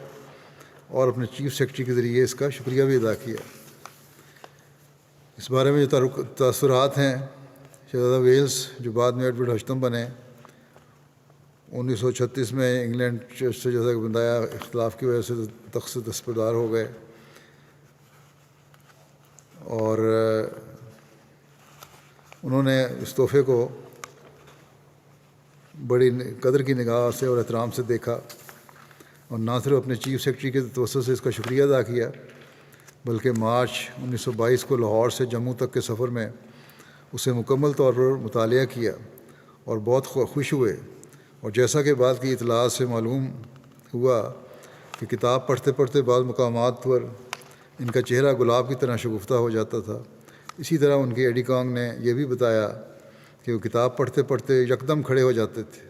اور اپنے چیف سیکرٹری کے ذریعے اس کا شکریہ بھی ادا کیا۔ اس بارے میں جو تاثرات ہیں، شہزادہ ویلز جو بعد میں ایڈورڈ ہشتم بنے، 1936 میں انگلینڈ چرچ سے جیسا کہ بتایا اختلاف کی وجہ سے تخت سے دستبردار ہو گئے، اور انہوں نے اس تحفے کو بڑی قدر کی نگاہ سے اور احترام سے دیکھا، اور نہ صرف اپنے چیف سیکرٹری کے توسط سے اس کا شکریہ ادا کیا، بلکہ مارچ 1922 کو لاہور سے جموں تک کے سفر میں اسے مکمل طور پر مطالعہ کیا اور بہت خوش ہوئے۔ اور جیسا کہ بعد کی اطلاعات سے معلوم ہوا کہ کتاب پڑھتے پڑھتے بعض مقامات پر ان کا چہرہ گلاب کی طرح شگفتہ ہو جاتا تھا۔ اسی طرح ان کے ایڈی کانگ نے یہ بھی بتایا کہ وہ کتاب پڑھتے پڑھتے یکدم کھڑے ہو جاتے تھے۔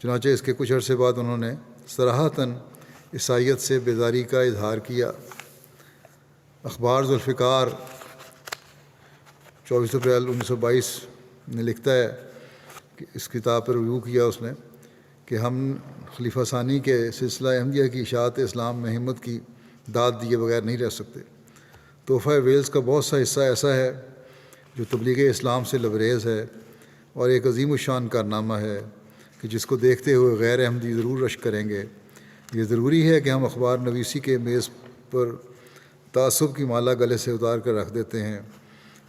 چنانچہ اس کے کچھ عرصے بعد انہوں نے صراحتاً عیسائیت سے بیزاری کا اظہار کیا۔ اخبار ذوالفقار 24 اپریل 1922 میں لکھتا ہے کہ اس کتاب پر ریویو کیا اس نے کہ ہم خلیفہ ثانی کے سلسلہ احمدیہ کی اشاعت اسلام میں ہمت کی داد دیے بغیر نہیں رہ سکتے۔ تحفہ ویلز کا بہت سا حصہ ایسا ہے جو تبلیغ اسلام سے لبریز ہے اور ایک عظیم الشان کارنامہ ہے کہ جس کو دیکھتے ہوئے غیر احمدی ضرور رشک کریں گے۔ یہ ضروری ہے کہ ہم اخبار نویسی کے میز پر تعصب کی مالا گلے سے اتار کر رکھ دیتے ہیں۔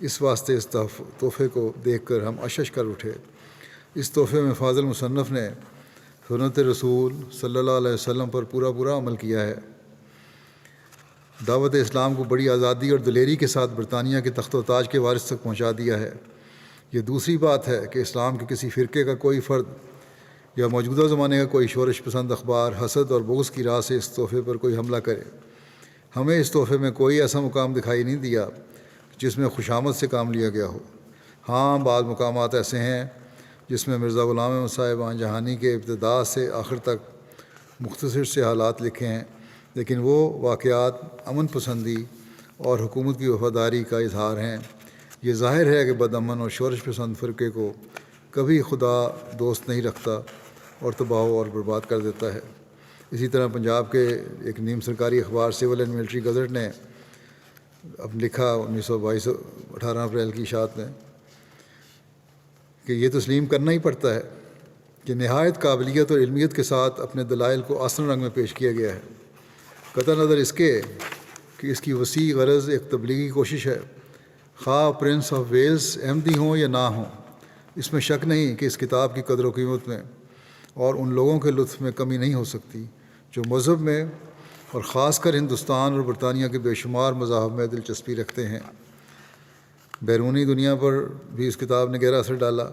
اس واسطے اس تحفے کو دیکھ کر ہم اشش کر اٹھے۔ اس تحفے میں فاضل مصنف نے سنت رسول صلی اللہ علیہ وسلم پر پورا عمل کیا ہے۔ دعوت اسلام کو بڑی آزادی اور دلیری کے ساتھ برطانیہ کے تخت و تاج کے وارث تک پہنچا دیا ہے۔ یہ دوسری بات ہے کہ اسلام کے کسی فرقے کا کوئی فرد یا موجودہ زمانے کا کوئی شورش پسند اخبار حسد اور بغض کی راہ سے اس تحفے پر کوئی حملہ کرے۔ ہمیں اس تحفے میں کوئی ایسا مقام دکھائی نہیں دیا جس میں خوشامد سے کام لیا گیا ہو۔ ہاں، بعض مقامات ایسے ہیں جس میں مرزا غلام احمد صاحب آن جہانی کے ابتدا سے آخر تک مختصر سے حالات لکھے ہیں، لیکن وہ واقعات امن پسندی اور حکومت کی وفاداری کا اظہار ہیں۔ یہ ظاہر ہے کہ بدامن اور شورش پسند فرقے کو کبھی خدا دوست نہیں رکھتا اور تباہ اور برباد کر دیتا ہے۔ اسی طرح پنجاب کے ایک نیم سرکاری اخبار سول اینڈ ملٹری گزٹ نے اب لکھا 1922 18 اپریل کی اشاعت میں کہ یہ تسلیم کرنا ہی پڑتا ہے کہ نہایت قابلیت اور علمیت کے ساتھ اپنے دلائل کو آسن رنگ میں پیش کیا گیا ہے، قطع نظر اس کے کہ اس کی وسیع غرض ایک تبلیغی کوشش ہے۔ خواہ پرنس آف ویلز احمدی ہوں یا نہ ہوں، اس میں شک نہیں کہ اس کتاب کی قدر و قیمت میں اور ان لوگوں کے لطف میں کمی نہیں ہو سکتی جو مذہب میں اور خاص کر ہندوستان اور برطانیہ کے بے شمار مذاہب میں دلچسپی رکھتے ہیں۔ بیرونی دنیا پر بھی اس کتاب نے گہرا اثر ڈالا۔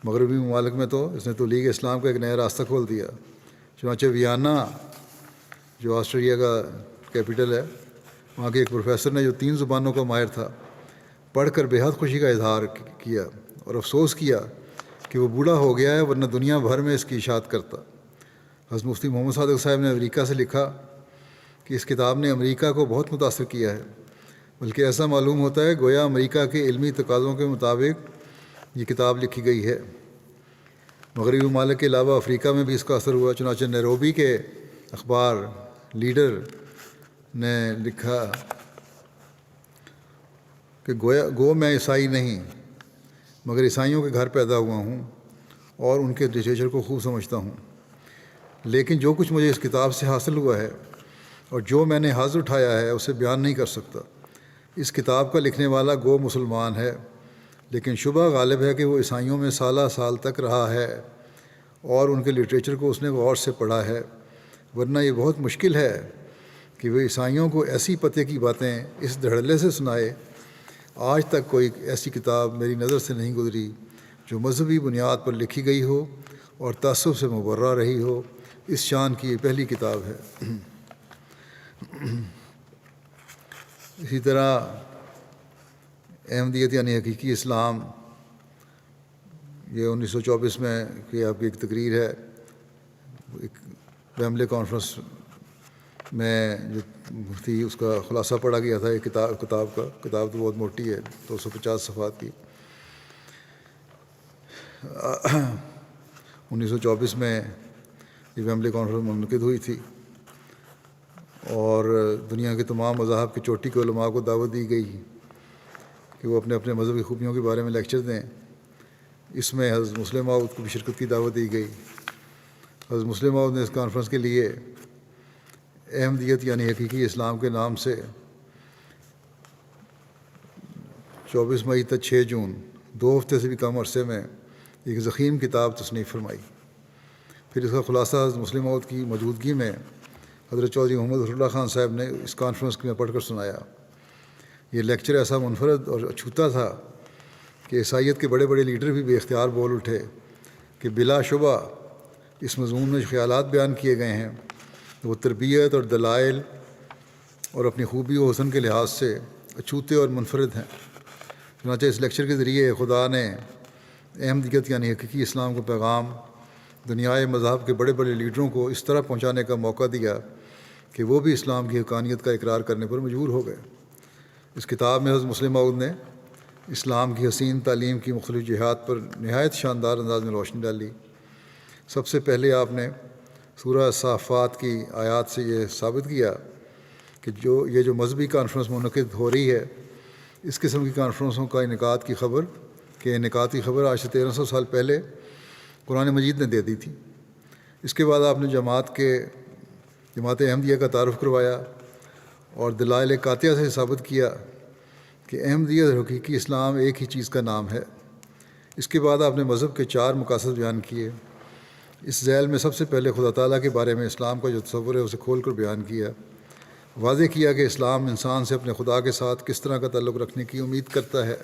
مغربی ممالک میں تو اس نے تبلیغ اسلام کا ایک نیا راستہ کھول دیا۔ چنانچہ ویانا جو آسٹریا کا کیپٹل ہے، وہاں کے ایک پروفیسر نے جو 3 زبانوں کا ماہر تھا، پڑھ کر بے حد خوشی کا اظہار کیا اور افسوس کیا کہ وہ بوڑھا ہو گیا ہے، ورنہ دنیا بھر میں اس کی اشاعت کرتا۔ حضرت مفتی محمد صادق صاحب نے امریکہ سے لکھا کہ اس کتاب نے امریکہ کو بہت متاثر کیا ہے، بلکہ ایسا معلوم ہوتا ہے گویا امریکہ کے علمی تقاضوں کے مطابق یہ کتاب لکھی گئی ہے۔ مغربی ممالک کے علاوہ افریقہ میں بھی اس کا اثر ہوا، چنانچہ نیروبی کے اخبار لیڈر نے لکھا کہ گو میں عیسائی نہیں مگر عیسائیوں کے گھر پیدا ہوا ہوں اور ان کے لٹریچر کو خوب سمجھتا ہوں، لیکن جو کچھ مجھے اس کتاب سے حاصل ہوا ہے اور جو میں نے حاضر اٹھایا ہے اسے بیان نہیں کر سکتا۔ اس کتاب کا لکھنے والا گو مسلمان ہے، لیکن شبہ غالب ہے کہ وہ عیسائیوں میں سالہ سال تک رہا ہے اور ان کے لٹریچر کو اس نے غور سے پڑھا ہے، ورنہ یہ بہت مشکل ہے کہ وہ عیسائیوں کو ایسی پتے کی باتیں اس دھڑلے سے سنائے۔ آج تک کوئی ایسی کتاب میری نظر سے نہیں گزری جو مذہبی بنیاد پر لکھی گئی ہو اور تعصب سے مبرہ رہی ہو۔ اس شان کی یہ پہلی کتاب ہے۔ اسی طرح احمدیت یعنی حقیقی اسلام، یہ 1924 میں کہ آپ کی ایک تقریر ہے، ایک ویمبلے کانفرنس میں جو مفتی اس کا خلاصہ پڑھا گیا تھا ایک کتاب کا۔ کتاب تو بہت موٹی ہے، 250 صفحات کی۔ 1924 میں یہ ویمبلے کانفرنس منعقد ہوئی تھی اور دنیا کے تمام مذاہب کی چوٹی کے علماء کو دعوت دی گئی کہ وہ اپنے اپنے مذہبی خوبیوں کے بارے میں لیکچر دیں۔ اس میں حضرت مسلم موعود کو بھی شرکت کی دعوت دی گئی۔ حضرت مسلم موعود نے اس کانفرنس کے لیے احمدیت یعنی حقیقی اسلام کے نام سے 24 مئی تا 6 جون 2 ہفتے سے بھی کم عرصے میں ایک ضخیم کتاب تصنیف فرمائی۔ پھر اس کا خلاصہ حضرت مسلم موعود کی موجودگی میں حضرت چودھری محمد حسن اللہ خان صاحب نے اس کانفرنس میں پڑھ کر سنایا۔ یہ لیکچر ایسا منفرد اور اچھوتا تھا کہ عیسائیت کے بڑے بڑے لیڈر بھی بے اختیار بول اٹھے کہ بلا شبہ اس مضمون میں جو خیالات بیان کیے گئے ہیں وہ تربیت اور دلائل اور اپنی خوبی و حسن کے لحاظ سے اچھوتے اور منفرد ہیں۔ چنانچہ اس لیکچر کے ذریعے خدا نے احمدیت یعنی حقیقی اسلام کا پیغام دنیائے مذہب کے بڑے بڑے لیڈروں کو اس طرح پہنچانے کا موقع دیا کہ وہ بھی اسلام کی حقانیت کا اقرار کرنے پر مجبور ہو گئے۔ اس کتاب میں حضرت مسلم موعود نے اسلام کی حسین تعلیم کی مختلف جہات پر نہایت شاندار انداز میں روشنی ڈالی۔ سب سے پہلے آپ نے سورہ صافات کی آیات سے یہ ثابت کیا کہ یہ جو مذہبی کانفرنس منعقد ہو رہی ہے، اس قسم کی کانفرنسوں کا انعقاد کی خبر آج سے 1300 سال پہلے قرآن مجید نے دے دی تھی۔ اس کے بعد آپ نے جماعت احمدیہ کا تعارف کروایا اور دلائل قاطعہ سے ثابت کیا کہ احمدیت اور حقیقی اسلام ایک ہی چیز کا نام ہے۔ اس کے بعد آپ نے مذہب کے 4 مقاصد بیان کیے۔ اس ذیل میں سب سے پہلے خدا تعالیٰ کے بارے میں اسلام کا جو تصور ہے اسے کھول کر بیان کیا، واضح کیا کہ اسلام انسان سے اپنے خدا کے ساتھ کس طرح کا تعلق رکھنے کی امید کرتا ہے،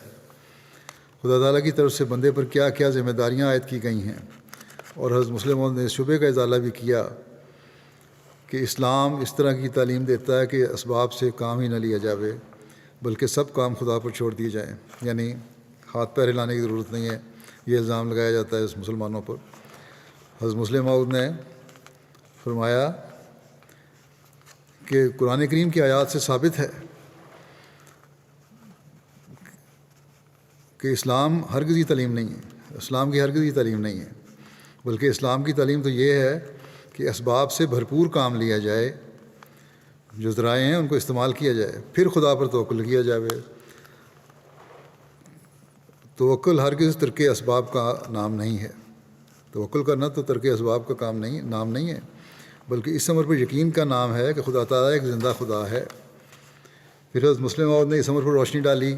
خدا تعالیٰ کی طرف سے بندے پر کیا کیا ذمہ داریاں عائد کی گئی ہیں، اور حضرت مسلم موعود نے اس شبے کا ازالہ بھی کیا کہ اسلام اس طرح کی تعلیم دیتا ہے کہ اسباب سے کام ہی نہ لیا جاوے بلکہ سب کام خدا پر چھوڑ دیے جائیں، یعنی ہاتھ پیر ہلانے کی ضرورت نہیں ہے۔ یہ الزام لگایا جاتا ہے اس مسلمانوں پر۔ حضرت مسلم موعود نے فرمایا کہ قرآن کریم کی آیات سے ثابت ہے کہ اسلام ہرگز ہی تعلیم نہیں ہے، اسلام کی ہرگز ہی تعلیم نہیں ہے، بلکہ اسلام کی تعلیم تو یہ ہے کہ اسباب سے بھرپور کام لیا جائے، جو ذرائع ہیں ان کو استعمال کیا جائے، پھر خدا پر توکل کیا جائے۔ توکل ہرگز ترک اسباب کا نام نہیں ہے۔ توکل کرنا تو ترک اسباب کا نام نہیں ہے، بلکہ اس امر پر یقین کا نام ہے کہ خدا تعالیٰ ایک زندہ خدا ہے۔ پھر حضرت مسلم موعود نے اس امر پر روشنی ڈالی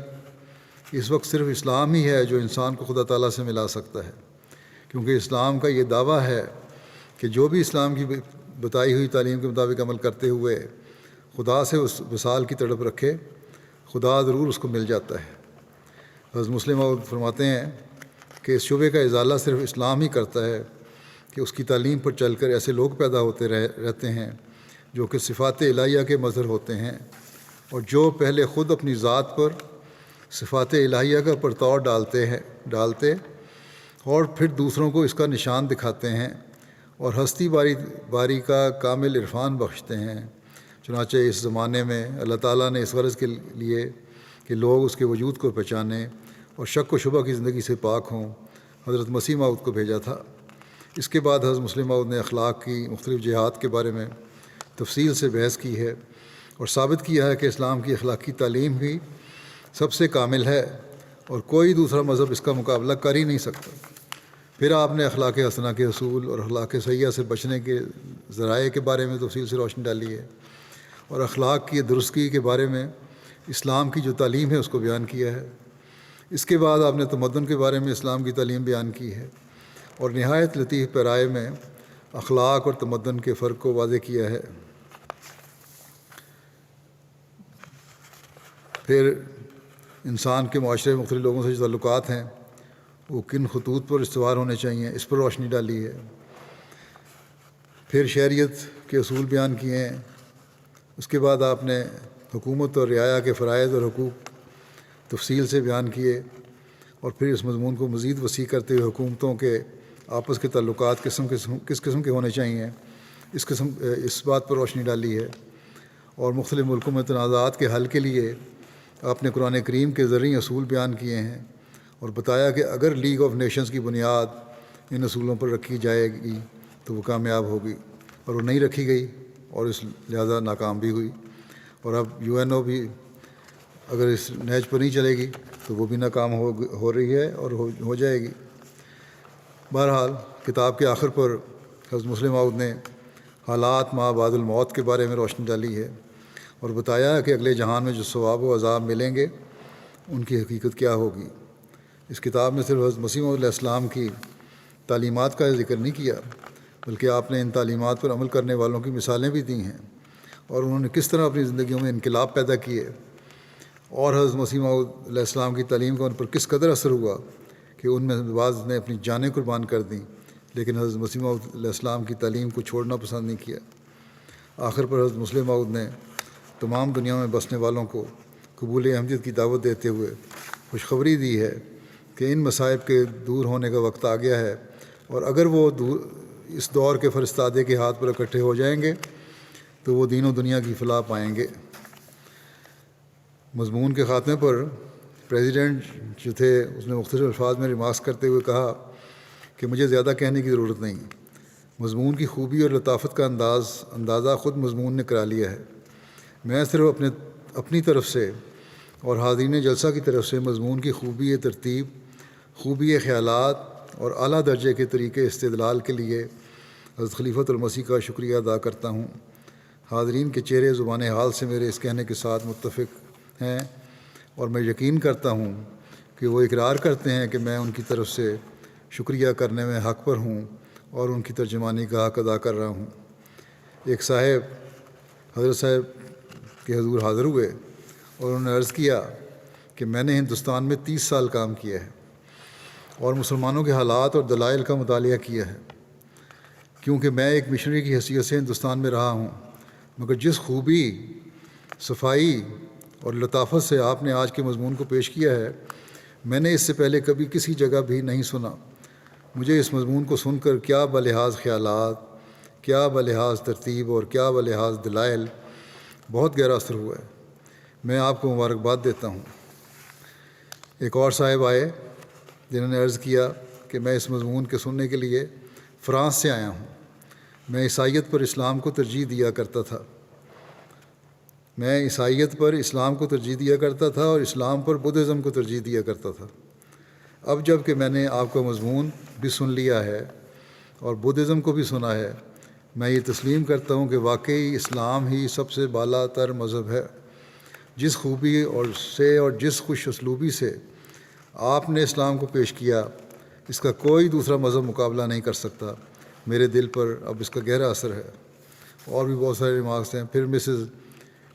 کہ اس وقت صرف اسلام ہی ہے جو انسان کو خدا تعالیٰ سے ملا سکتا ہے، کیونکہ اسلام کا یہ دعویٰ ہے کہ جو بھی اسلام کی بتائی ہوئی تعلیم کے مطابق عمل کرتے ہوئے خدا سے اس وصال کی تڑپ رکھے، خدا ضرور اس کو مل جاتا ہے۔ حضرت مسلم موعود فرماتے ہیں کہ اس شعبے کا ازالہ صرف اسلام ہی کرتا ہے کہ اس کی تعلیم پر چل کر ایسے لوگ پیدا ہوتے رہتے ہیں جو کہ صفات الہیہ کے مظہر ہوتے ہیں، اور جو پہلے خود اپنی ذات پر صفات الہیہ کا پرتاؤ ڈالتے اور پھر دوسروں کو اس کا نشان دکھاتے ہیں، اور ہستی باری کا کامل عرفان بخشتے ہیں۔ چنانچہ اس زمانے میں اللہ تعالیٰ نے اس غرض کے لیے کہ لوگ اس کے وجود کو پہچانیں اور شک و شبہ کی زندگی سے پاک ہوں، حضرت مسیح موعود کو بھیجا تھا۔ اس کے بعد حضرت مسلم موعود نے اخلاق کی مختلف جہات کے بارے میں تفصیل سے بحث کی ہے اور ثابت کیا ہے کہ اسلام کی اخلاقی تعلیم بھی سب سے کامل ہے اور کوئی دوسرا مذہب اس کا مقابلہ کر ہی نہیں سکتا۔ پھر آپ نے اخلاق حسنہ کے اصول اور اخلاق سیئہ سے بچنے کے ذرائع کے بارے میں تفصیل سے روشنی ڈالی ہے اور اخلاق کی درستگی کے بارے میں اسلام کی جو تعلیم ہے اس کو بیان کیا ہے۔ اس کے بعد آپ نے تمدن کے بارے میں اسلام کی تعلیم بیان کی ہے اور نہایت لطیف پیرائے میں اخلاق اور تمدن کے فرق کو واضح کیا ہے۔ پھر انسان کے معاشرے میں مختلف لوگوں سے جو تعلقات ہیں وہ کن خطوط پر استوار ہونے چاہیے، اس پر روشنی ڈالی ہے۔ پھر شہریت کے اصول بیان کیے ہیں۔ اس کے بعد آپ نے حکومت اور رعایا کے فرائض اور حقوق تفصیل سے بیان کیے اور پھر اس مضمون کو مزید وسیع کرتے ہوئے حکومتوں کے آپس کے تعلقات کس قسم کے ہونے چاہیے اس بات پر روشنی ڈالی ہے اور مختلف ملکوں میں تنازعات کے حل کے لیے آپ نے قرآن کریم کے ذرعی اصول بیان کیے ہیں اور بتایا کہ اگر لیگ آف نیشنز کی بنیاد ان اصولوں پر رکھی جائے گی تو وہ کامیاب ہوگی، اور وہ نہیں رکھی گئی اور اس لہٰذا ناکام بھی ہوئی، اور اب UNO بھی اگر اس نہج پر نہیں چلے گی تو وہ بھی ناکام ہو رہی ہے اور ہو جائے گی۔ بہرحال کتاب کے آخر پر حضرت مسلم موعود نے حالات ما بعد الموت کے بارے میں روشنی ڈالی ہے اور بتایا کہ اگلے جہان میں جو ثواب و عذاب ملیں گے ان کی حقیقت کیا ہوگی۔ اس کتاب میں صرف حضرت مسیح موعود علیہ السلام کی تعلیمات کا ذکر نہیں کیا بلکہ آپ نے ان تعلیمات پر عمل کرنے والوں کی مثالیں بھی دی ہیں اور انہوں نے کس طرح اپنی زندگیوں میں انقلاب پیدا کیے اور حضرت مسیح موعود علیہ السلام کی تعلیم کا ان پر کس قدر اثر ہوا کہ ان میں بعض نے اپنی جانیں قربان کر دیں لیکن حضرت مسیح موعود علیہ السلام کی تعلیم کو چھوڑنا پسند نہیں کیا۔ آخر پر حضرت مسلم موعود نے تمام دنیا میں بسنے والوں کو قبول احمدیت کی دعوت دیتے ہوئے خوشخبری دی ہے کہ ان مصائب کے دور ہونے کا وقت آ گیا ہے اور اگر وہ اس دور کے فرستادے کے ہاتھ پر اکٹھے ہو جائیں گے تو وہ دین و دنیا کی فلاح پائیں گے۔ مضمون کے خاتمے پر پریزیڈنٹ جو تھے اس نے مختلف الفاظ میں ریمارکس کرتے ہوئے کہا کہ مجھے زیادہ کہنے کی ضرورت نہیں، مضمون کی خوبی اور لطافت کا اندازہ خود مضمون نے کرا لیا ہے۔ میں صرف اپنی طرف سے اور حاضرین جلسہ کی طرف سے مضمون کی خوبی ترتیب، خوبی خیالات اور اعلیٰ درجے کے طریقے استدلال کے لیے حضرت خلیفۃ المسیح کا شکریہ ادا کرتا ہوں۔ حاضرین کے چہرے زبان حال سے میرے اس کہنے کے ساتھ متفق ہیں اور میں یقین کرتا ہوں کہ وہ اقرار کرتے ہیں کہ میں ان کی طرف سے شکریہ کرنے میں حق پر ہوں اور ان کی ترجمانی کا حق ادا کر رہا ہوں۔ ایک صاحب حضرت صاحب کے حضور حاضر ہوئے اور انہوں نے عرض کیا کہ میں نے ہندوستان میں 30 سال کام کیا ہے اور مسلمانوں کے حالات اور دلائل کا مطالعہ کیا ہے، کیونکہ میں ایک مشنری کی حیثیت سے ہندوستان میں رہا ہوں، مگر جس خوبی، صفائی اور لطافت سے آپ نے آج کے مضمون کو پیش کیا ہے میں نے اس سے پہلے کبھی کسی جگہ بھی نہیں سنا۔ مجھے اس مضمون کو سن کر کیا بلحاظ خیالات، کیا بلحاظ ترتیب اور کیا بلحاظ دلائل بہت گہرا اثر ہوا ہے۔ میں آپ کو مبارکباد دیتا ہوں۔ ایک اور صاحب آئے جنہوں نے عرض کیا کہ میں اس مضمون کے سننے کے لیے فرانس سے آیا ہوں۔ میں عیسائیت پر اسلام کو ترجیح دیا کرتا تھا اور اسلام پر بدھزم کو ترجیح دیا کرتا تھا۔ اب جب کہ میں نے آپ کا مضمون بھی سن لیا ہے اور بدھزم کو بھی سنا ہے، میں یہ تسلیم کرتا ہوں کہ واقعی اسلام ہی سب سے بالا تر مذہب ہے۔ جس خوبی اور جس خوش اسلوبی سے آپ نے اسلام کو پیش کیا اس کا کوئی دوسرا مذہب مقابلہ نہیں کر سکتا۔ میرے دل پر اب اس کا گہرا اثر ہے۔ اور بھی بہت سارے ریمارکس ہیں۔ پھر مسز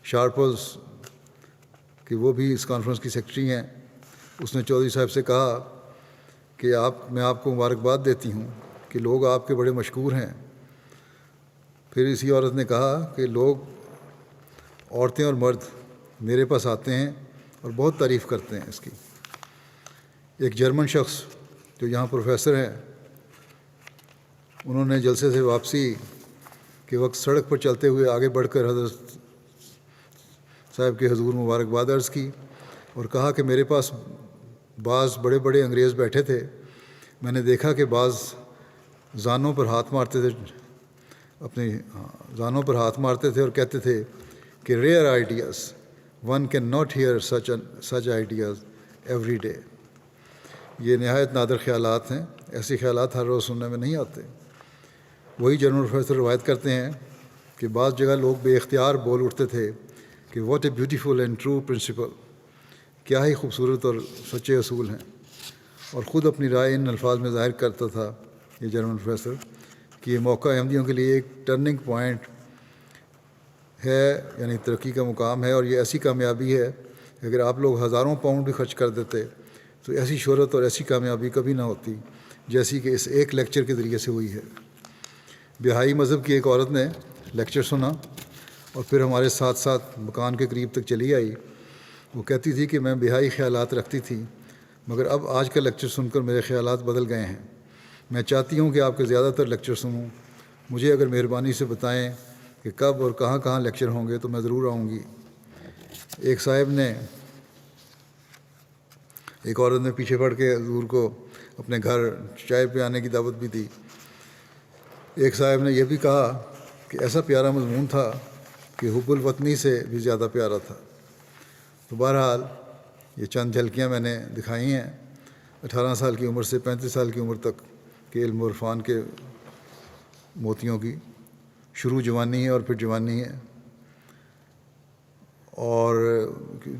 شارپلز کہ وہ بھی اس کانفرنس کی سیکرٹری ہیں، اس نے چودھری صاحب سے کہا کہ میں آپ کو مبارکباد دیتی ہوں کہ لوگ آپ کے بڑے مشکور ہیں۔ پھر اسی عورت نے کہا کہ لوگ، عورتیں اور مرد میرے پاس آتے ہیں اور بہت تعریف کرتے ہیں اس کی۔ ایک جرمن شخص جو یہاں پروفیسر ہیں انہوں نے جلسے سے واپسی کے وقت سڑک پر چلتے ہوئے آگے بڑھ کر حضرت صاحب کے حضور مبارکباد عرض کی اور کہا کہ میرے پاس بعض بڑے بڑے انگریز بیٹھے تھے، میں نے دیکھا کہ بعض زانوں پر ہاتھ مارتے تھے، اپنے زانوں پر ہاتھ مارتے تھے اور کہتے تھے کہ rare ideas, one can not hear such ideas every day. یہ نہایت نادر خیالات ہیں، ایسے خیالات ہر روز سننے میں نہیں آتے. وہی جنرل پروفیسر روایت کرتے ہیں کہ بعض جگہ لوگ بے اختیار بول اٹھتے تھے کہ what a beautiful and true principle, کیا ہی خوبصورت اور سچے اصول ہیں، اور خود اپنی رائے ان الفاظ میں ظاہر کرتا تھا یہ جرمن پروفیسر کہ یہ موقع احمدیوں کے لیے ایک ٹرننگ پوائنٹ ہے، یعنی ترقی کا مقام ہے، اور یہ ایسی کامیابی ہے کہ اگر آپ لوگ ہزاروں پاؤنڈ بھی خرچ کر دیتے تو ایسی شہرت اور ایسی کامیابی کبھی نہ ہوتی جیسی کہ اس ایک لیکچر کے ذریعے سے ہوئی ہے. بہائی مذہب کی ایک عورت نے لیکچر سنا اور پھر ہمارے ساتھ ساتھ مکان کے قریب تک چلی آئی. وہ کہتی تھی کہ میں بہائی خیالات رکھتی تھی، مگر اب آج کا لیکچر سن کر میرے خیالات بدل گئے ہیں. میں چاہتی ہوں کہ آپ کے زیادہ تر لیکچر سنوں. مجھے اگر مہربانی سے بتائیں کہ کب اور کہاں کہاں لیکچر ہوں گے تو میں ضرور آؤں گی. ایک صاحب نے، ایک عورت نے پیچھے پڑ کے حضور کو اپنے گھر چائے پلانے کی دعوت بھی دی. ایک صاحب نے یہ بھی کہا کہ ایسا پیارا مضمون تھا کہ حب الوطنی سے بھی زیادہ پیارا تھا. تو بہرحال یہ چند جھلکیاں میں نے دکھائی ہیں 18 سال کی عمر سے 35 سال کی عمر تک کے علم و عرفان کے موتیوں کی. شروع جوانی ہے اور پھر جوانی ہے، اور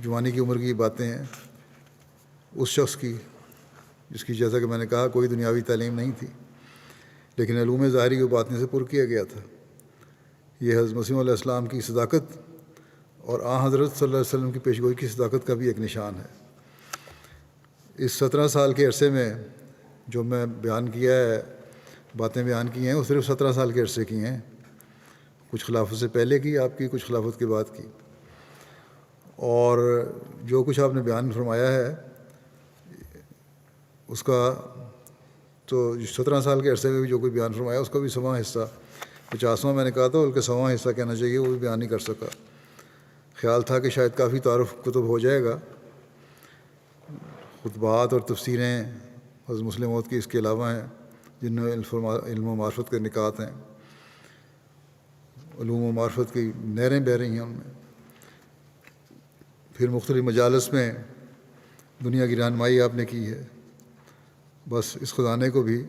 جوانی کی عمر کی باتیں ہیں اس شخص کی جس کی، جیسا کہ میں نے کہا، کوئی دنیاوی تعلیم نہیں تھی لیکن علوم ظاہری و باطنی سے پر کیا گیا تھا. یہ حضرت مسیح علیہ السلام کی صداقت اور حضرت صلی اللہ علیہ وسلم کی پیشگوئی کی صداقت کا بھی ایک نشان ہے. اس 17 سال کے عرصے میں جو میں بیان کیا ہے، باتیں بیان کی ہیں، وہ صرف 17 سال کے عرصے کی ہیں. کچھ خلافت سے پہلے کی آپ کی، کچھ خلافت کے بعد کی. اور جو کچھ آپ نے بیان فرمایا ہے اس کا تو 17 سال کے عرصے میں بھی جو کوئی بیان فرمایا اس کا بھی 100واں حصہ، 50واں میں نے کہا تھا، بلکہ 100واں حصہ کہنا چاہیے، وہ بھی بیان نہیں کر سکا. خیال تھا کہ شاید کافی تعارف کتب ہو جائے گا. خطبات اور تفسیریں حضرت مسلم موعود کی اس کے علاوہ ہیں جن میں علم و معرفت کے نکات ہیں، علوم و معرفت کی نہریں بہہ رہی ہیں ان میں. پھر مختلف مجالس میں دنیا کی رہنمائی آپ نے کی ہے. بس اس خزانے کو بھی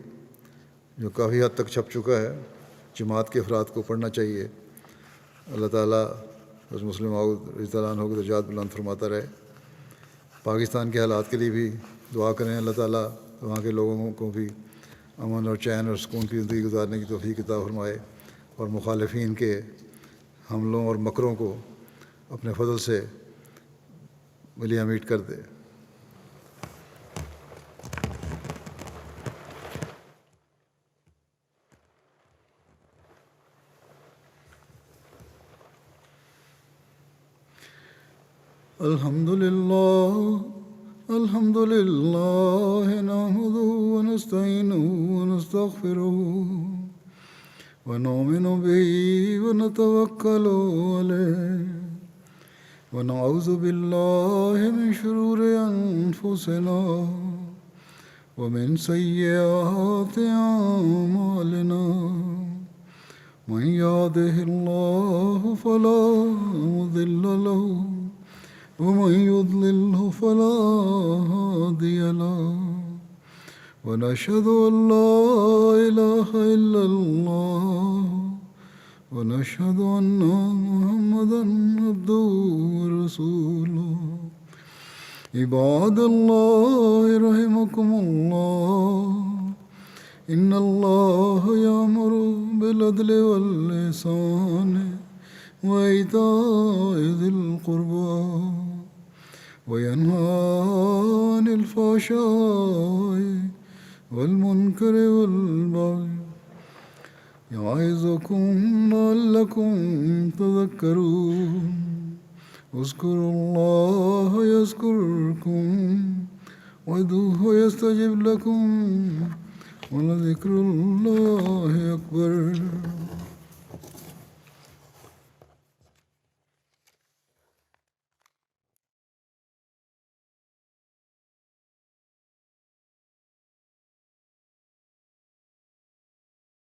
جو کافی حد تک چھپ چکا ہے جماعت کے افراد کو پڑھنا چاہیے. اللہ تعالیٰ حضرت مسلم موعود رضی اللہ عنہ کے درجات بلند فرماتا رہے. پاکستان کے حالات کے لیے بھی دعا کریں، اللہ تعالیٰ وہاں کے لوگوں کو بھی امن اور چین اور سکون کی زندگی گزارنے کی توفیق عطا فرمائے اور مخالفین کے حملوں اور مکروں کو اپنے فضل سے ملیہ میٹ کر دے. الحمد لله نحمده ونستعينه ونستغفره ونؤمن به ونتوكل عليه ونعوذ بالله من شرور أنفسنا ومن سيئات أعمالنا. من يهده الله فلا مضل له ومن يضلله فلا هادي له. ونشهد أن لا إله إلا الله ونشهد أن محمدا عبده ورسوله. عباد الله رحمكم الله، إن الله يأمر بالعدل والإحسان وإيتاء ذي القربى وينهى عن الفحشاء والمنكر والبغي يعظكم لعلكم تذكرون. اذكروا الله يذكركم وادعوه يستجب لكم ولذكر الله أكبر.